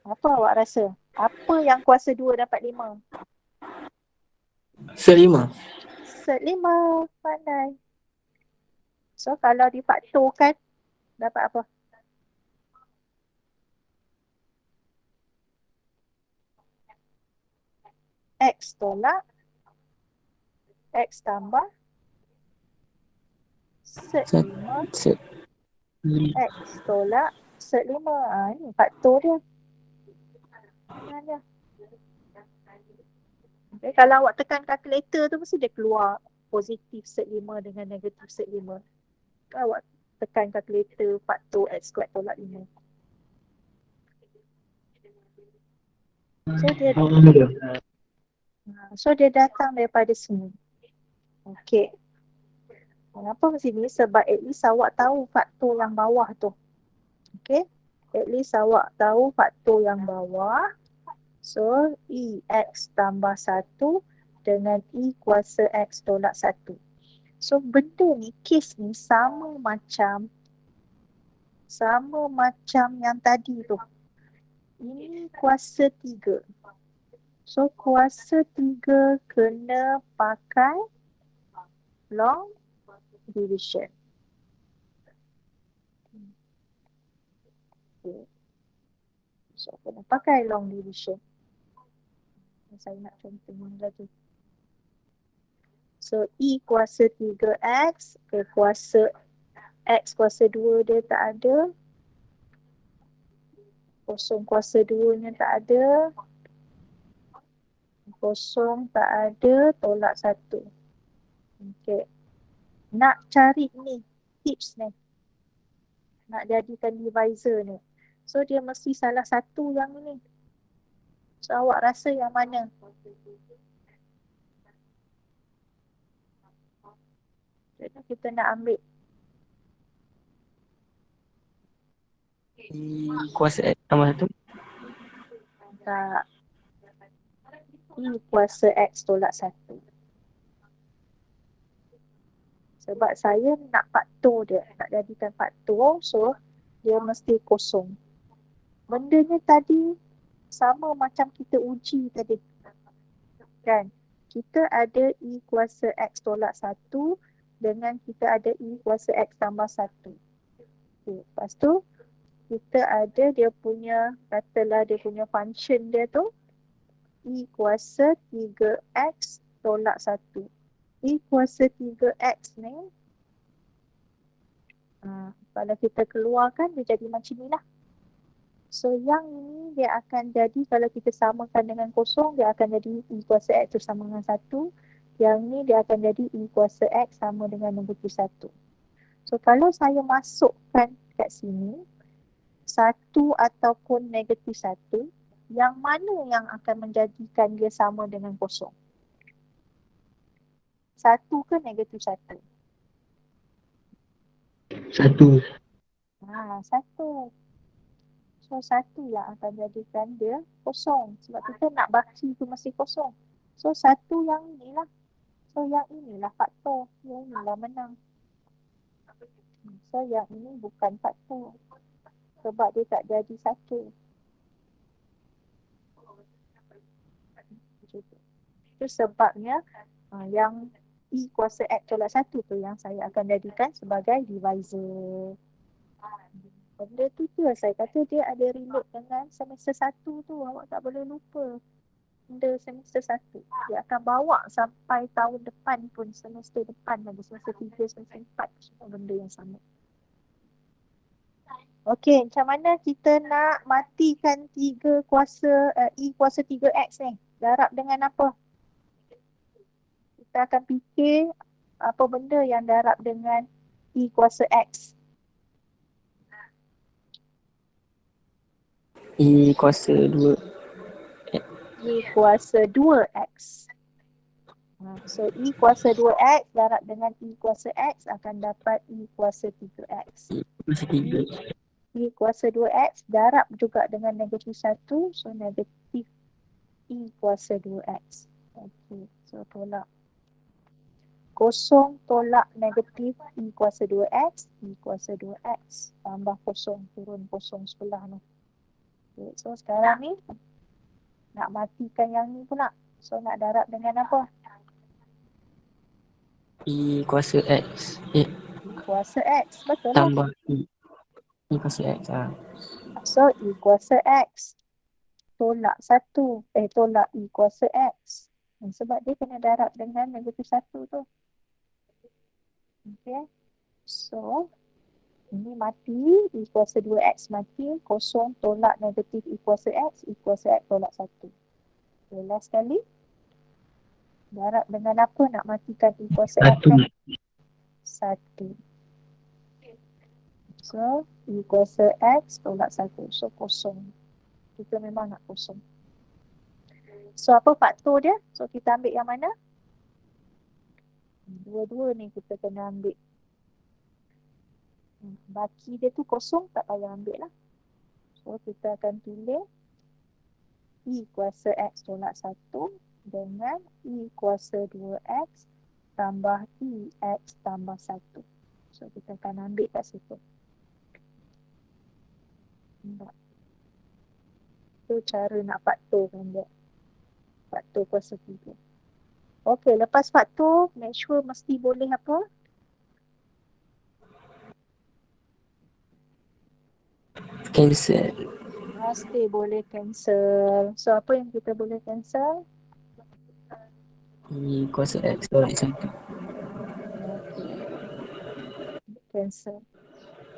Apa awak rasa? Apa yang kuasa 2 dapat 5? Set 5. Set 5. Pandai. So, kalau difaktorkan, dapat apa? X tolak X tambah set 5 Set. X tolak set 5. Ni faktor dia. Mana? Okay, kalau awak tekan kalkulator tu mesti dia keluar positif set 5 dengan negatif set 5. Kalau awak tekan kalkulator faktor X kuat tolak 5. So dia datang daripada sini. Okey. Kenapa mesti ni? Sebab at least awak tahu faktor yang bawah tu. Okey. At least awak tahu faktor yang bawah. So E X tambah 1 dengan E kuasa X tolak 1. So benda ni, kes ni sama macam yang tadi tu. Ini kuasa 3. So kuasa 3 kena pakai long division. Okay. So kena pakai long division. Saya nak contoh ni lagi. So E kuasa 3X ke kuasa X kuasa 2 dia tak ada. Kosong kuasa 2 nya tak ada. Kosong tak ada, tolak 1. Okay. Nak cari ni, tips ni. Nak jadikan divisor ni. So dia mesti salah satu yang ni. So awak rasa yang mana? Jadi kita nak ambil Kuasa X tambah 1. tak. E kuasa X tolak 1. Sebab saya nak faktor dia. Nak jadikan faktor. So dia mesti kosong. Bendanya tadi sama macam kita uji tadi. Kan? Kita ada E kuasa X tolak 1 dengan kita ada E kuasa X tambah 1. Okay. Lepas tu kita ada dia punya, katalah dia punya function dia tu E kuasa 3X tolak 1. E kuasa 3X ni kalau kita keluarkan dia jadi macam ni lah. So yang ini dia akan jadi, kalau kita samakan dengan kosong, dia akan jadi E kuasa X tu sama dengan 1. Yang ni dia akan jadi E kuasa X sama dengan negatif 1. So kalau saya masukkan kat sini 1 ataupun negatif 1, yang mana yang akan menjadikan dia sama dengan kosong? 1 ke negatif 1? 1. 1. So 1 yang akan jadikan dia kosong. Sebab kita nak baki tu mesti kosong. So 1 yang inilah. So yang inilah faktor. Yang inilah menang. So yang ini bukan faktor. Sebab dia tak jadi 1. Itu sebabnya yang E kuasa X tolak 1 tu yang saya akan jadikan sebagai divisor. Benda tu saya kata dia ada relate dengan semester 1 tu. Awak tak boleh lupa. Benda semester 1. Dia akan bawa sampai tahun depan pun, semester depan lagi. Semester 3, semester 4. Semua benda yang sama. Okey, macam mana kita nak matikan 3 kuasa E kuasa 3X ni? Darab dengan apa? Kita akan fikir apa benda yang darab dengan E kuasa X. E kuasa 2. E kuasa 2X. So E kuasa 2X darab dengan E kuasa X akan dapat E kuasa 3X. Kuasa 3. E kuasa 2X darab juga dengan negatif 1. So negatif E kuasa 2X. Okey, so tolak. Kosong tolak negatif E kuasa 2X. E kuasa 2X tambah kosong, turun kosong sebelah ni. Okay, so sekarang ni nak matikan yang ni pula. So nak darab dengan apa? E kuasa X. E kuasa X, betul lah. Tambah E. E kuasa X. So E kuasa X tolak 1. Tolak E kuasa X. Sebab dia kena darab dengan negatif 1 tu. Okay. So ini mati, E kuasa 2X mati, kosong tolak negatif E kuasa X tolak 1. Okay, last sekali. Darab dengan apa nak matikan E kuasa X? 1. So E kuasa X tolak 1. So kosong. Kita memang nak kosong. So apa faktor dia? So kita ambil yang mana? Dua-dua ni kita kena ambil. Baki dia tu kosong, tak payah ambil lah. So kita akan tulis E kuasa X tolak 1 dengan E kuasa 2X tambah E X tambah 1. So kita akan ambil kat situ. Nampak? Itu cara nak faktorkan dia. Faktor kuasa 3. Okey, lepas faktor, make sure mesti boleh apa? Cancel. Mesti boleh cancel. So apa yang kita boleh cancel? E kuasa X tolak 1. Okey. Cancel.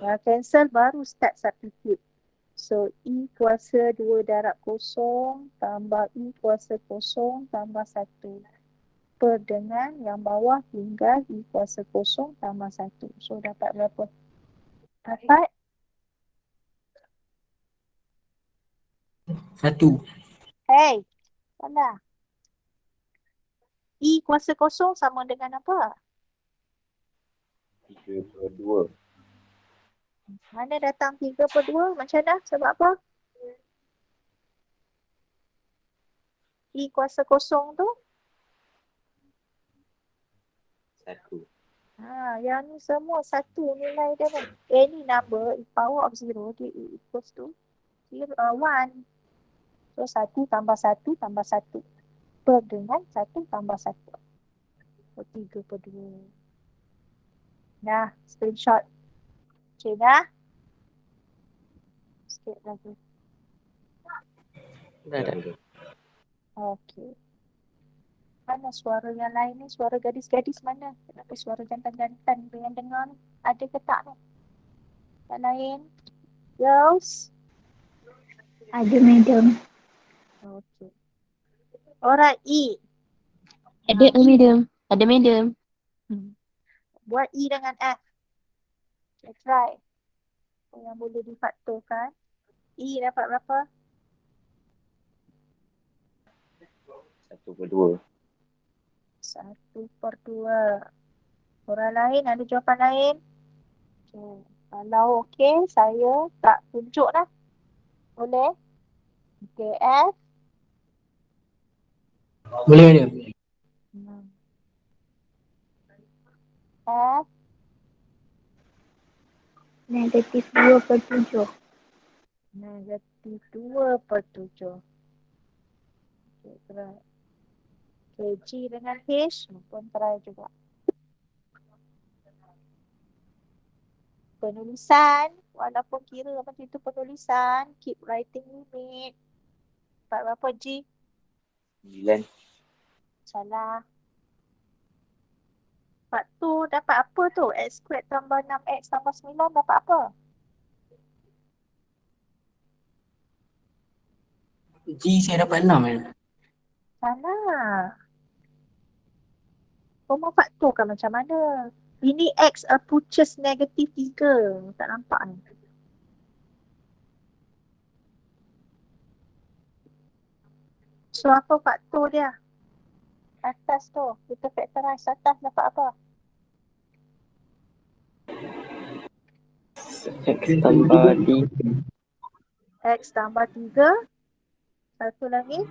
Dah cancel baru start substitute. So E kuasa 2 darab kosong tambah E kuasa kosong tambah 1. Per dengan yang bawah tinggal E kuasa kosong tambah 1. So dapat berapa? Dapat 1. hey, salah. E kuasa kosong sama dengan apa? 3/2. Mana datang 3/2? Macam mana? Sebab apa? E kuasa kosong tu? 1. Yang ni semua satu nilai dia ni. Any number, power of 0, dia equals to 1. So 1 tambah 1 tambah 1. Per dengan 1 tambah 1. So 3/2. Nah, screenshot. Okay dah? Sikit lagi. Dah. Okay. Mana suara yang lain ni? Suara gadis-gadis mana? Kenapa suara jantan-jantan yang dengar ni? Ada ke tak ni? Yang lain? Girls? Ada, madam. Okay. Alright, E. Ada, madam. Ada, madam. Buat E dengan F. Let's try. Yang boleh difaktorkan. E dapat berapa? 1/2. 1/2. Orang lain ada jawapan lain? Okay. Kalau okey, saya tak tunjuk lah. Boleh? Okay, F. Boleh madam. F. Negatif 2/7. Negatif 2/7. Okay, try. Okay, G dengan H pun try juga. Penulisan Walaupun kira macam itu penulisan, keep writing limit. Dapat berapa G? 9. Salah. Lepas tu dapat apa tu? X squared tambah 6X tambah 9 dapat apa? G saya dapat 6 kan? Salah. Kau faktorkan macam mana? Ini X approaches negatif 3. Tak nampak ni. So apa faktor dia? Atas tu. Kita factorize atas dapat apa? X tambah 3. X tambah 3. Satu lagi.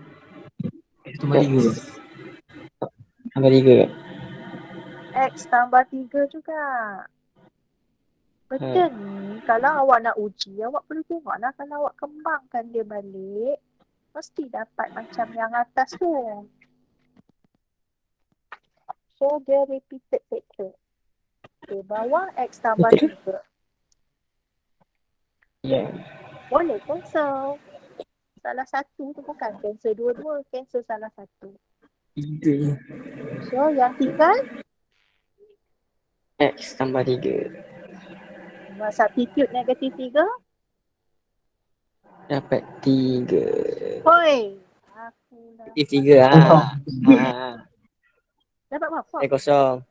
X tambah 3. Tambah 3. X tambah 3 juga. Benda ni kalau awak nak uji, awak perlu tengok lah. Kalau awak kembangkan dia balik, mesti dapat macam yang atas tu. So dia repeated factor. Okay, bawah X tambah 3. Ya. Boleh cancel. Salah satu tu bukan cancel dua-dua, cancel salah satu. 3. So yang tinggal X tambah 3. substitute negatif 3. Dapat 3. Hoi. Aku dah. Negatif 3 lah. Dapat berapa? Kosong.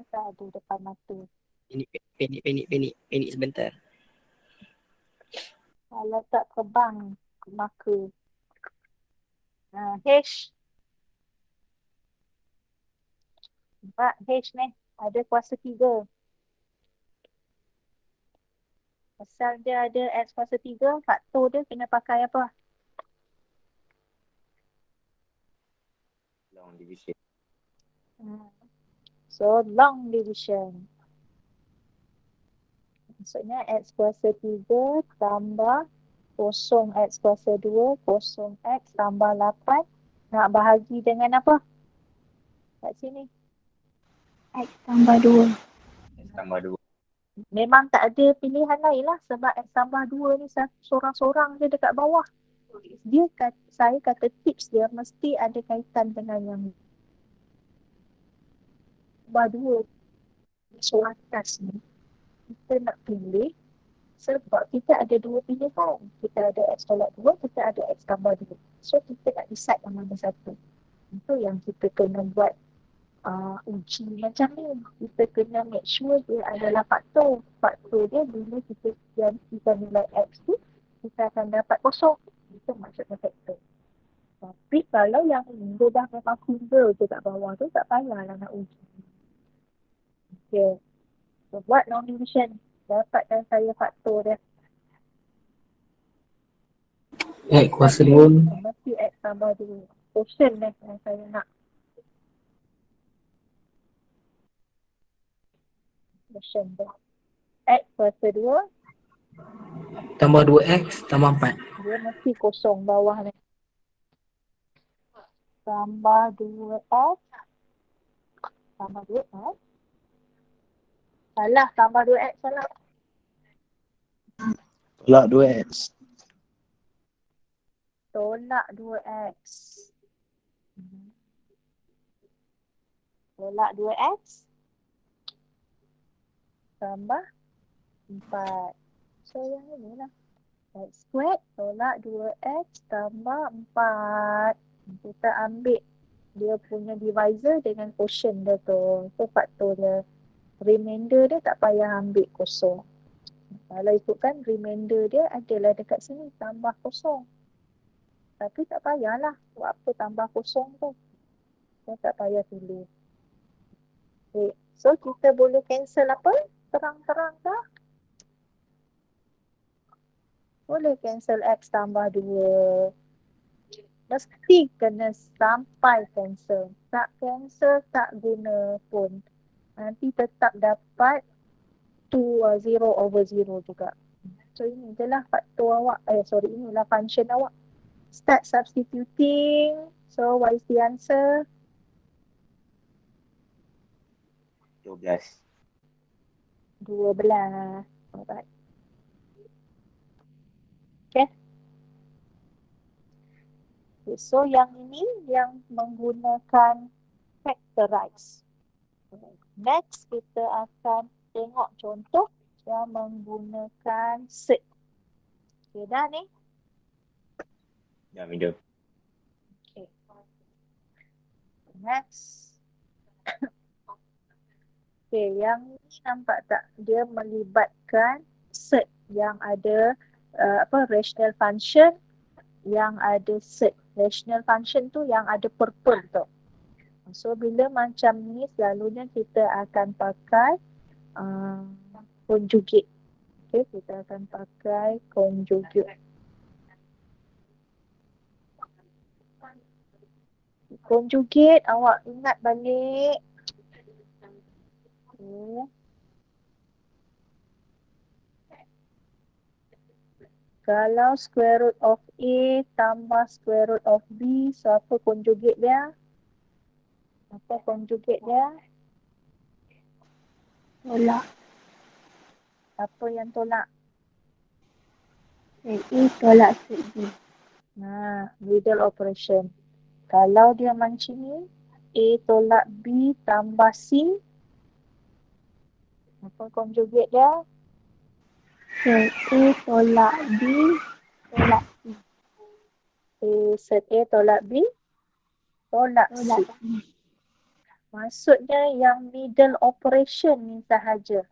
Tak ada depan mata. Penik sebentar. Kalau tak terbang maka H. Nampak H ni ada kuasa 3. Pasal dia ada X kuasa 3, faktor dia kena pakai apa? Long division. So long division. Maksudnya X kuasa 3 tambah 0X kuasa 2, 0X tambah 8. Nak bahagi dengan apa? Kat sini. X tambah 2. X tambah 2. Memang tak ada pilihan lain lah. Sebab X tambah 2 ni sorang-sorang je dekat bawah. Saya kata tips dia mesti ada kaitan dengan yang tambah 2. So atas ni kita nak pilih sebab kita ada dua pilihan. Kita ada X tolak 2, kita ada X tambah 2. So kita nak decide yang mana satu. Itu yang kita kena buat uji macam ni. Kita kena make sure dia adalah faktor. Faktor dia bila kita gantikan nilai X tu, kita akan dapat kosong. Itu maksudnya faktor. Tapi kalau yang dia dah memang single je kat bawah tu, tak payahlah nak uji. Okay. So, buat long division. Dapatkan saya faktor dia. X kuasa 2. Mesti X tambah 2. Quotient ni yang saya nak. Quotient dia. X kuasa 2. Tambah 2X tambah 4. Dia mesti kosong bawah ni. Tambah 2X. Tambah 2X. Salah, tambah 2X salah. Tolak 2X. Tolak 2X. Tolak 2X. Tambah 4. So yang ini lah. X squared tolak 2X tambah 4. Kita ambil dia punya divisor dengan quotient dia tu. Itu faktor dia. Remainder dia tak payah ambil kosong. Kalau ikutkan remainder dia adalah dekat sini tambah kosong. Tapi tak payahlah. Buat apa tambah kosong tu. Kita tak payah pilih. Okay. So kita boleh cancel apa? Terang-terang dah. Boleh cancel X tambah 2. Mesti kena sampai cancel. Tak cancel, tak guna pun. Nanti tetap dapat 0/0 juga. So ini adalah faktor awak. Inilah function awak. Start substituting. So what is the answer? 12. 12. Alright. Okay. So yang ini yang menggunakan factorize. Next kita akan tengok contoh yang menggunakan set. Okay, dah ni. Ya, middle. Okay. Next. Okay, yang ni nampak tak? Dia melibatkan set yang ada rational function yang ada set. Rational function tu yang ada purple tu. So bila macam ni selalunya kita akan pakai conjugate. Okay, kita akan pakai conjugate. Conjugate awak ingat balik. Okay. Kalau square root of A tambah square root of B, so apa conjugate dia? Apa conjugate dia? Tolak. Apa yang tolak? Set A tolak set B. Middle operation. Kalau dia macam ni, A tolak B tambah C, apa conjugate dia? Set A tolak B tolak C. Set A tolak B, tolak C. Tolak C. Maksudnya yang middle operation ni sahaja.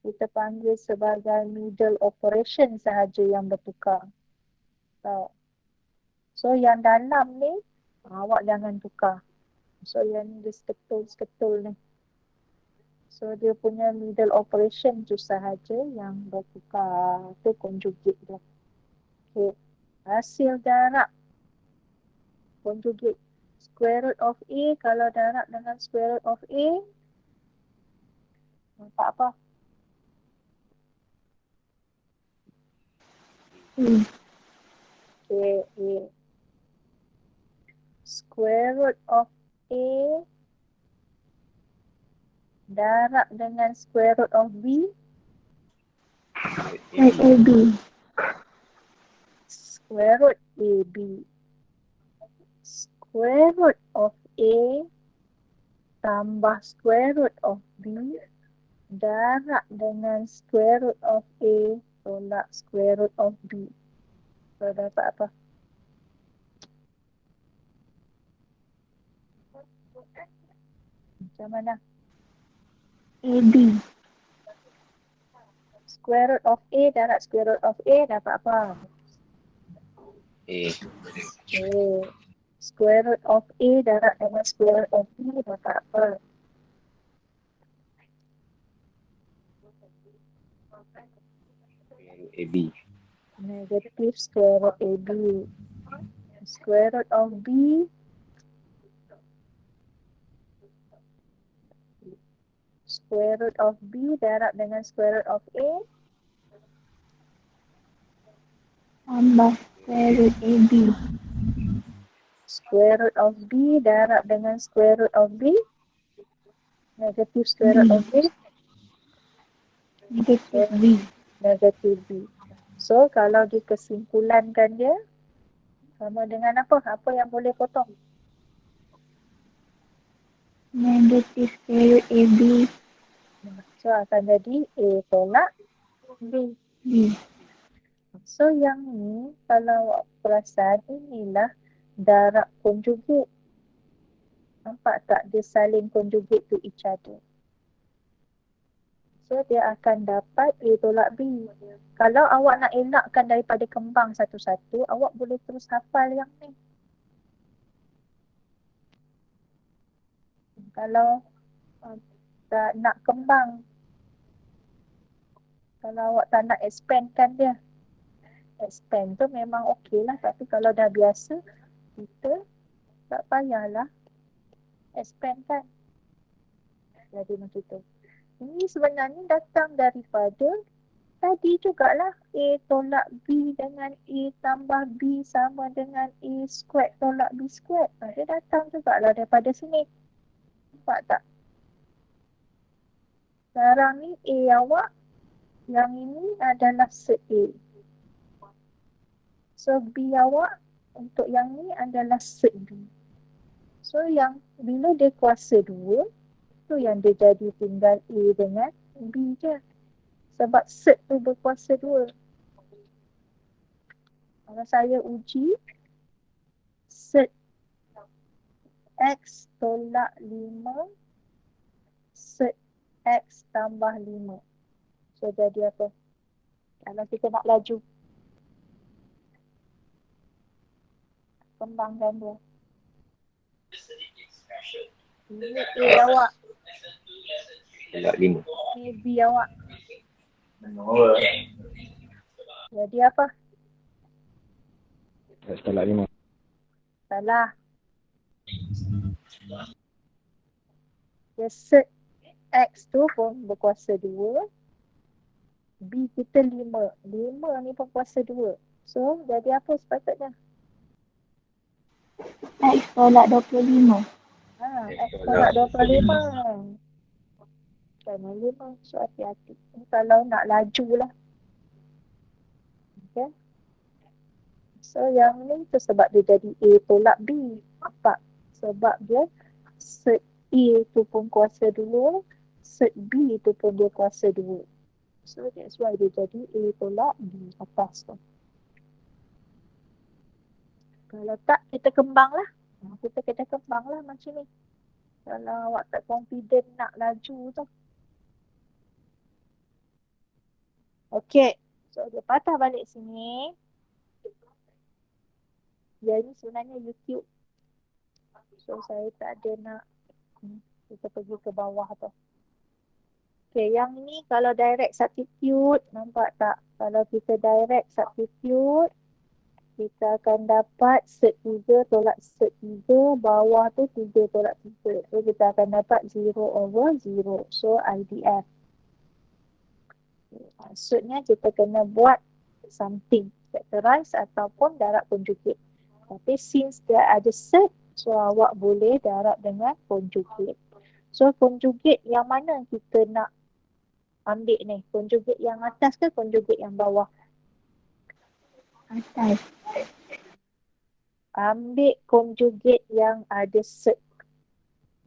Kita panggil sebagai middle operation sahaja yang bertukar. So yang dalam ni, awak jangan tukar. So yang ni dia seketul-seketul ni. So dia punya middle operation tu sahaja yang bertukar. Itu conjugate dia. Okay. Hasil darab conjugate. Square root of A kalau darab dengan square root of A, nampak apa? Okay, A. Square root of A darab dengan square root of B, Set AB. square root AB. Square root of A tambah square root of B darab dengan square root of A tolak square root of B. So dapat apa? Macam mana? AB. Square root of A darab square root of A dapat apa? A. Okay. Square root of A darab dengan square root of B dapat apa? AB. Negative square root AB. Square root of B square root of B darab dengan square root of A Tambah square root AB. square root of B darab dengan square root of B negative square root of B Negatif B. negative B. So kalau dikesimpulankan dia sama dengan apa? Apa yang boleh potong? Negatif square root AB. So akan jadi A tolak B. B. So yang ni kalau awak perasan inilah darab conjugate. Nampak tak dia saling conjugate to each other. So dia akan dapat A tolak B. Kalau awak nak elakkan daripada kembang satu-satu, awak boleh terus hafal yang ni. Kalau tak nak kembang, kalau awak tak nak expandkan dia, expand tu memang okey lah. Tapi kalau dah biasa, kita tak payahlah expandkan. Jadi macam tu. Ini sebenarnya datang daripada tadi jugalah A tolak B dengan A tambah B sama dengan A squared tolak B squared. Dia datang jugalah daripada sini. Nampak tak? Sekarang ni A awak, yang ini adalah set A. So B awak untuk yang ni adalah set B. So yang bila dia kuasa 2, tu yang dia jadi tinggal A dengan B je. Sebab set tu berkuasa 2. Kalau saya uji, set X tolak 5, set X tambah 5. So jadi apa? Kalau kita nak laju, kembangkan dia. Ini A awak, Tolak 5. ini B awak. Jadi apa? X tolak 5. Salah. Dia set X tu pun berkuasa 2. B kita 5. 5 ni pun kuasa 2. So, jadi apa sepatutnya? X tolak 25. X tolak 25. Jangan 5. So, hati-hati. Kalau nak laju lah. Okay. So, yang ni tu sebab dia jadi A tolak B. Nampak? Sebab dia set A tu pun kuasa 2. Set B tu pun dia kuasa 2. So, that's why dia jadi A tolak B atas tu. Kalau tak, kita kembang lah. Kita kena kembang lah macam ni. Kalau awak tak confident nak laju tu. Okay. So, dia patah balik sini. Dia ni sebenarnya YouTube. So, saya tak ada nak kita pergi ke bawah tu. Okay, yang ni kalau direct substitute, nampak tak? Kalau kita direct substitute, kita akan dapat set 3 tolak set 3, bawah tu 3 tolak 3. So, kita akan dapat 0/0. So, IDF. Maksudnya kita kena buat something, factorize ataupun darab conjugate. Tapi since dia ada set, so awak boleh darab dengan conjugate. So, conjugate yang mana kita nak ambil ni? Conjugate yang atas ke conjugate yang bawah? Atas. Ambil conjugate yang ada set.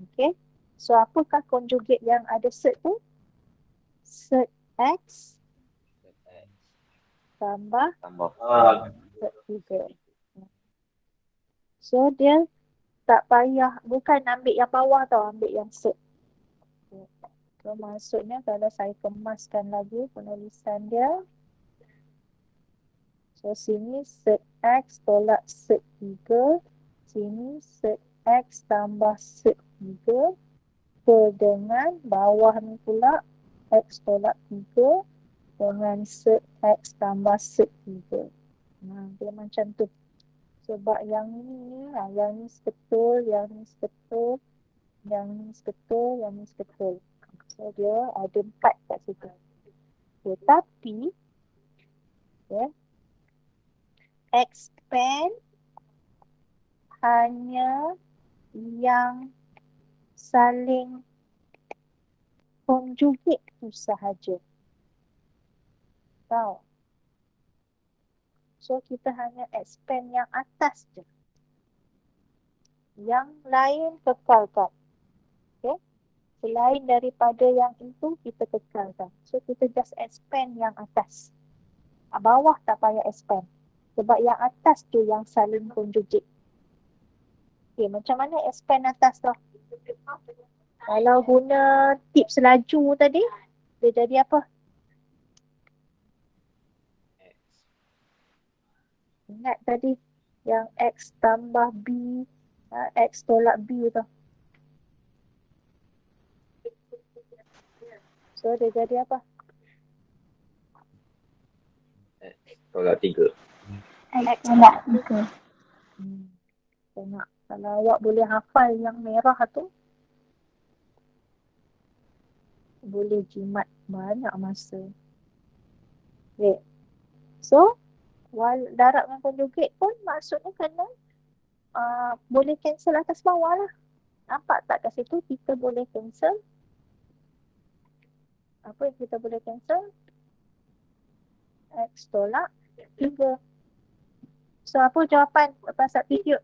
Okay. So, apakah conjugate yang ada set tu? Set X tambah set 3. So, dia tak payah, bukan ambil yang bawah tau, ambil yang set. So, maksudnya kalau saya kemaskan lagi penulisan dia. So, sini set X tolak set 3. Sini set X tambah set 3. Dengan bawah ni pula X tolak 3 dengan set X tambah set 3. Dia macam tu. Sebab yang ni, yang ni seketul, yang ni seketul, yang ni seketul, yang ni seketul. So, dia ada 4 kat situ. Tetapi, expand hanya yang saling conjugate tu sahaja. Tahu? So, kita hanya expand yang atas je. Yang lain kekalkan. Okay? Selain daripada yang itu, kita kekalkan. So, kita just expand yang atas. Bawah tak payah expand. Sebab yang atas tu yang saling conjugate. Okay, macam mana expand atas tu? Kalau guna tips laju tadi, dia jadi apa? Ingat tadi yang X tambah B, X tolak B tu. So, dia jadi apa? Tolak 3. X tolak 3. Tengok. Kalau awak boleh hafal yang merah tu, boleh jimat banyak masa. Okay. So, darab dengan conjugate pun maksudnya kena boleh cancel atas bawah lah. Nampak tak kat situ kita boleh cancel Apa yang kita boleh cancel? X tolak 3. So, apa jawapan lepas substitute?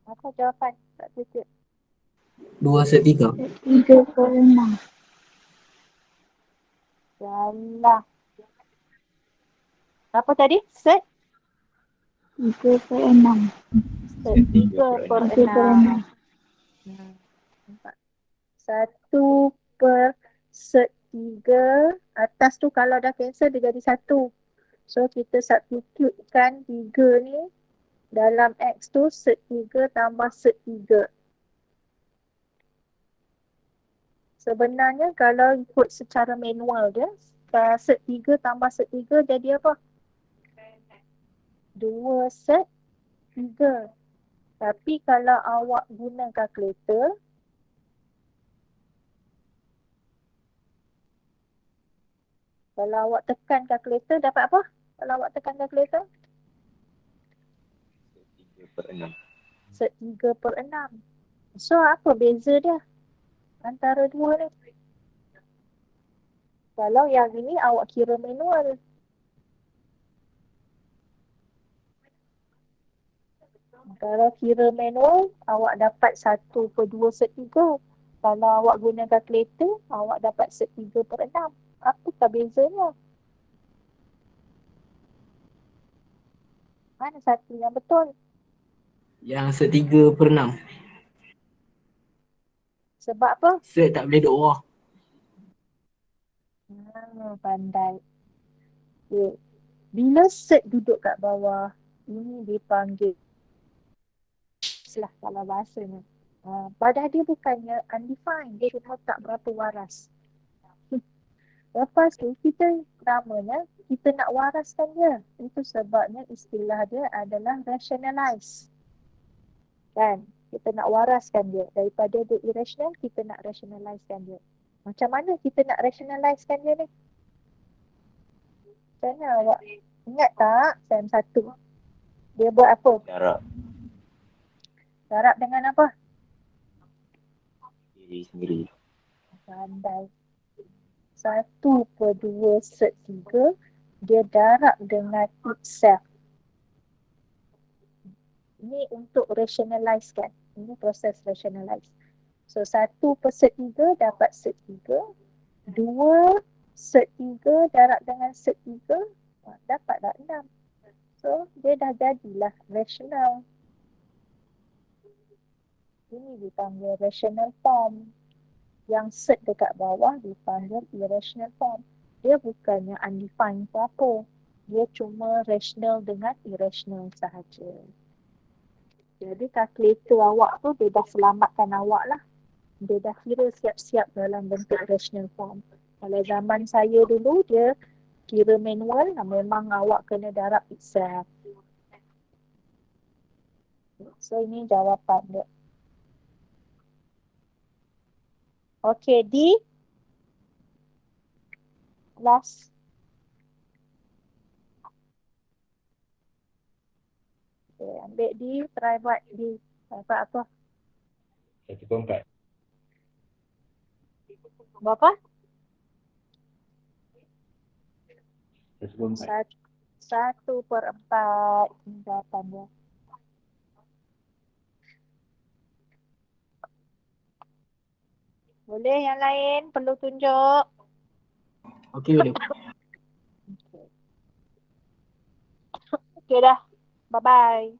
Apa jawapan substitute? 2/3. 3/6. Salah. Apa tadi? Set 3/6. 3/6. Nampak? 1/3. Atas tu kalau dah cancel dia jadi 1. So kita substitutekan 3 ni dalam X tu set 3 tambah set 3. Sebenarnya kalau ikut secara manual dia, set 3 tambah set 3 jadi apa? 2 set 3. Tapi kalau awak guna kalkulator, kalau awak tekan kalkulator dapat apa? Kalau awak tekan kalkulator? 3/6. Set 3/6. So apa beza dia antara dua ni? Kalau yang ini awak kira manual. Kalau kira manual, awak dapat 1/2 set 3. Kalau awak guna kalkulator, awak dapat set 3/6. Apakah bezanya? Mana satu yang betul? Yang 3/6. Sebab apa? Set tak boleh duduk bawah. Pandai. Okay. Bila set duduk kat bawah, ini dipanggil lah kalau bahasanya. Padahal dia bukannya undefined, dia cuma tak berapa waras. Lepas tu kita namanya kita nak waraskan dia. Itu sebabnya istilah dia adalah rationalize. Kan? Kita nak waraskan dia. Daripada dia irrational, kita nak rationalizekan dia. Macam mana kita nak rationalizekan dia ni? Macam mana awak? Ingat tak Sam 1? Dia buat apa? Darab dengan apa? Diri sendiri. Pandai. 1/2 set 3 dia darab dengan itself. Ini untuk rationalize kan. Ini proses rationalize. So 1/3 dapat set 3. 2 set 3 darab dengan set 3 dapatlah 6. So dia dah jadilah rational. Ini dipanggil rational form. Yang set dekat bawah dipanggil irrational form. Dia bukannya undefined apa. Dia cuma rational dengan irrational sahaja. Jadi kalkulator awak tu dia dah selamatkan awak lah. Dia dah kira siap-siap dalam bentuk rational form. Kalau zaman saya dulu dia kira manual, memang awak kena darab itself. So ini jawapan dia. Okay, D. Last. Okay, ambil D, try buat D. Dapat apa? 1/4. Berapa? 1/4. 1/4 jawapan dia. Boleh yang lain? Perlu tunjuk? Okey boleh. Okay dah. Bye-bye.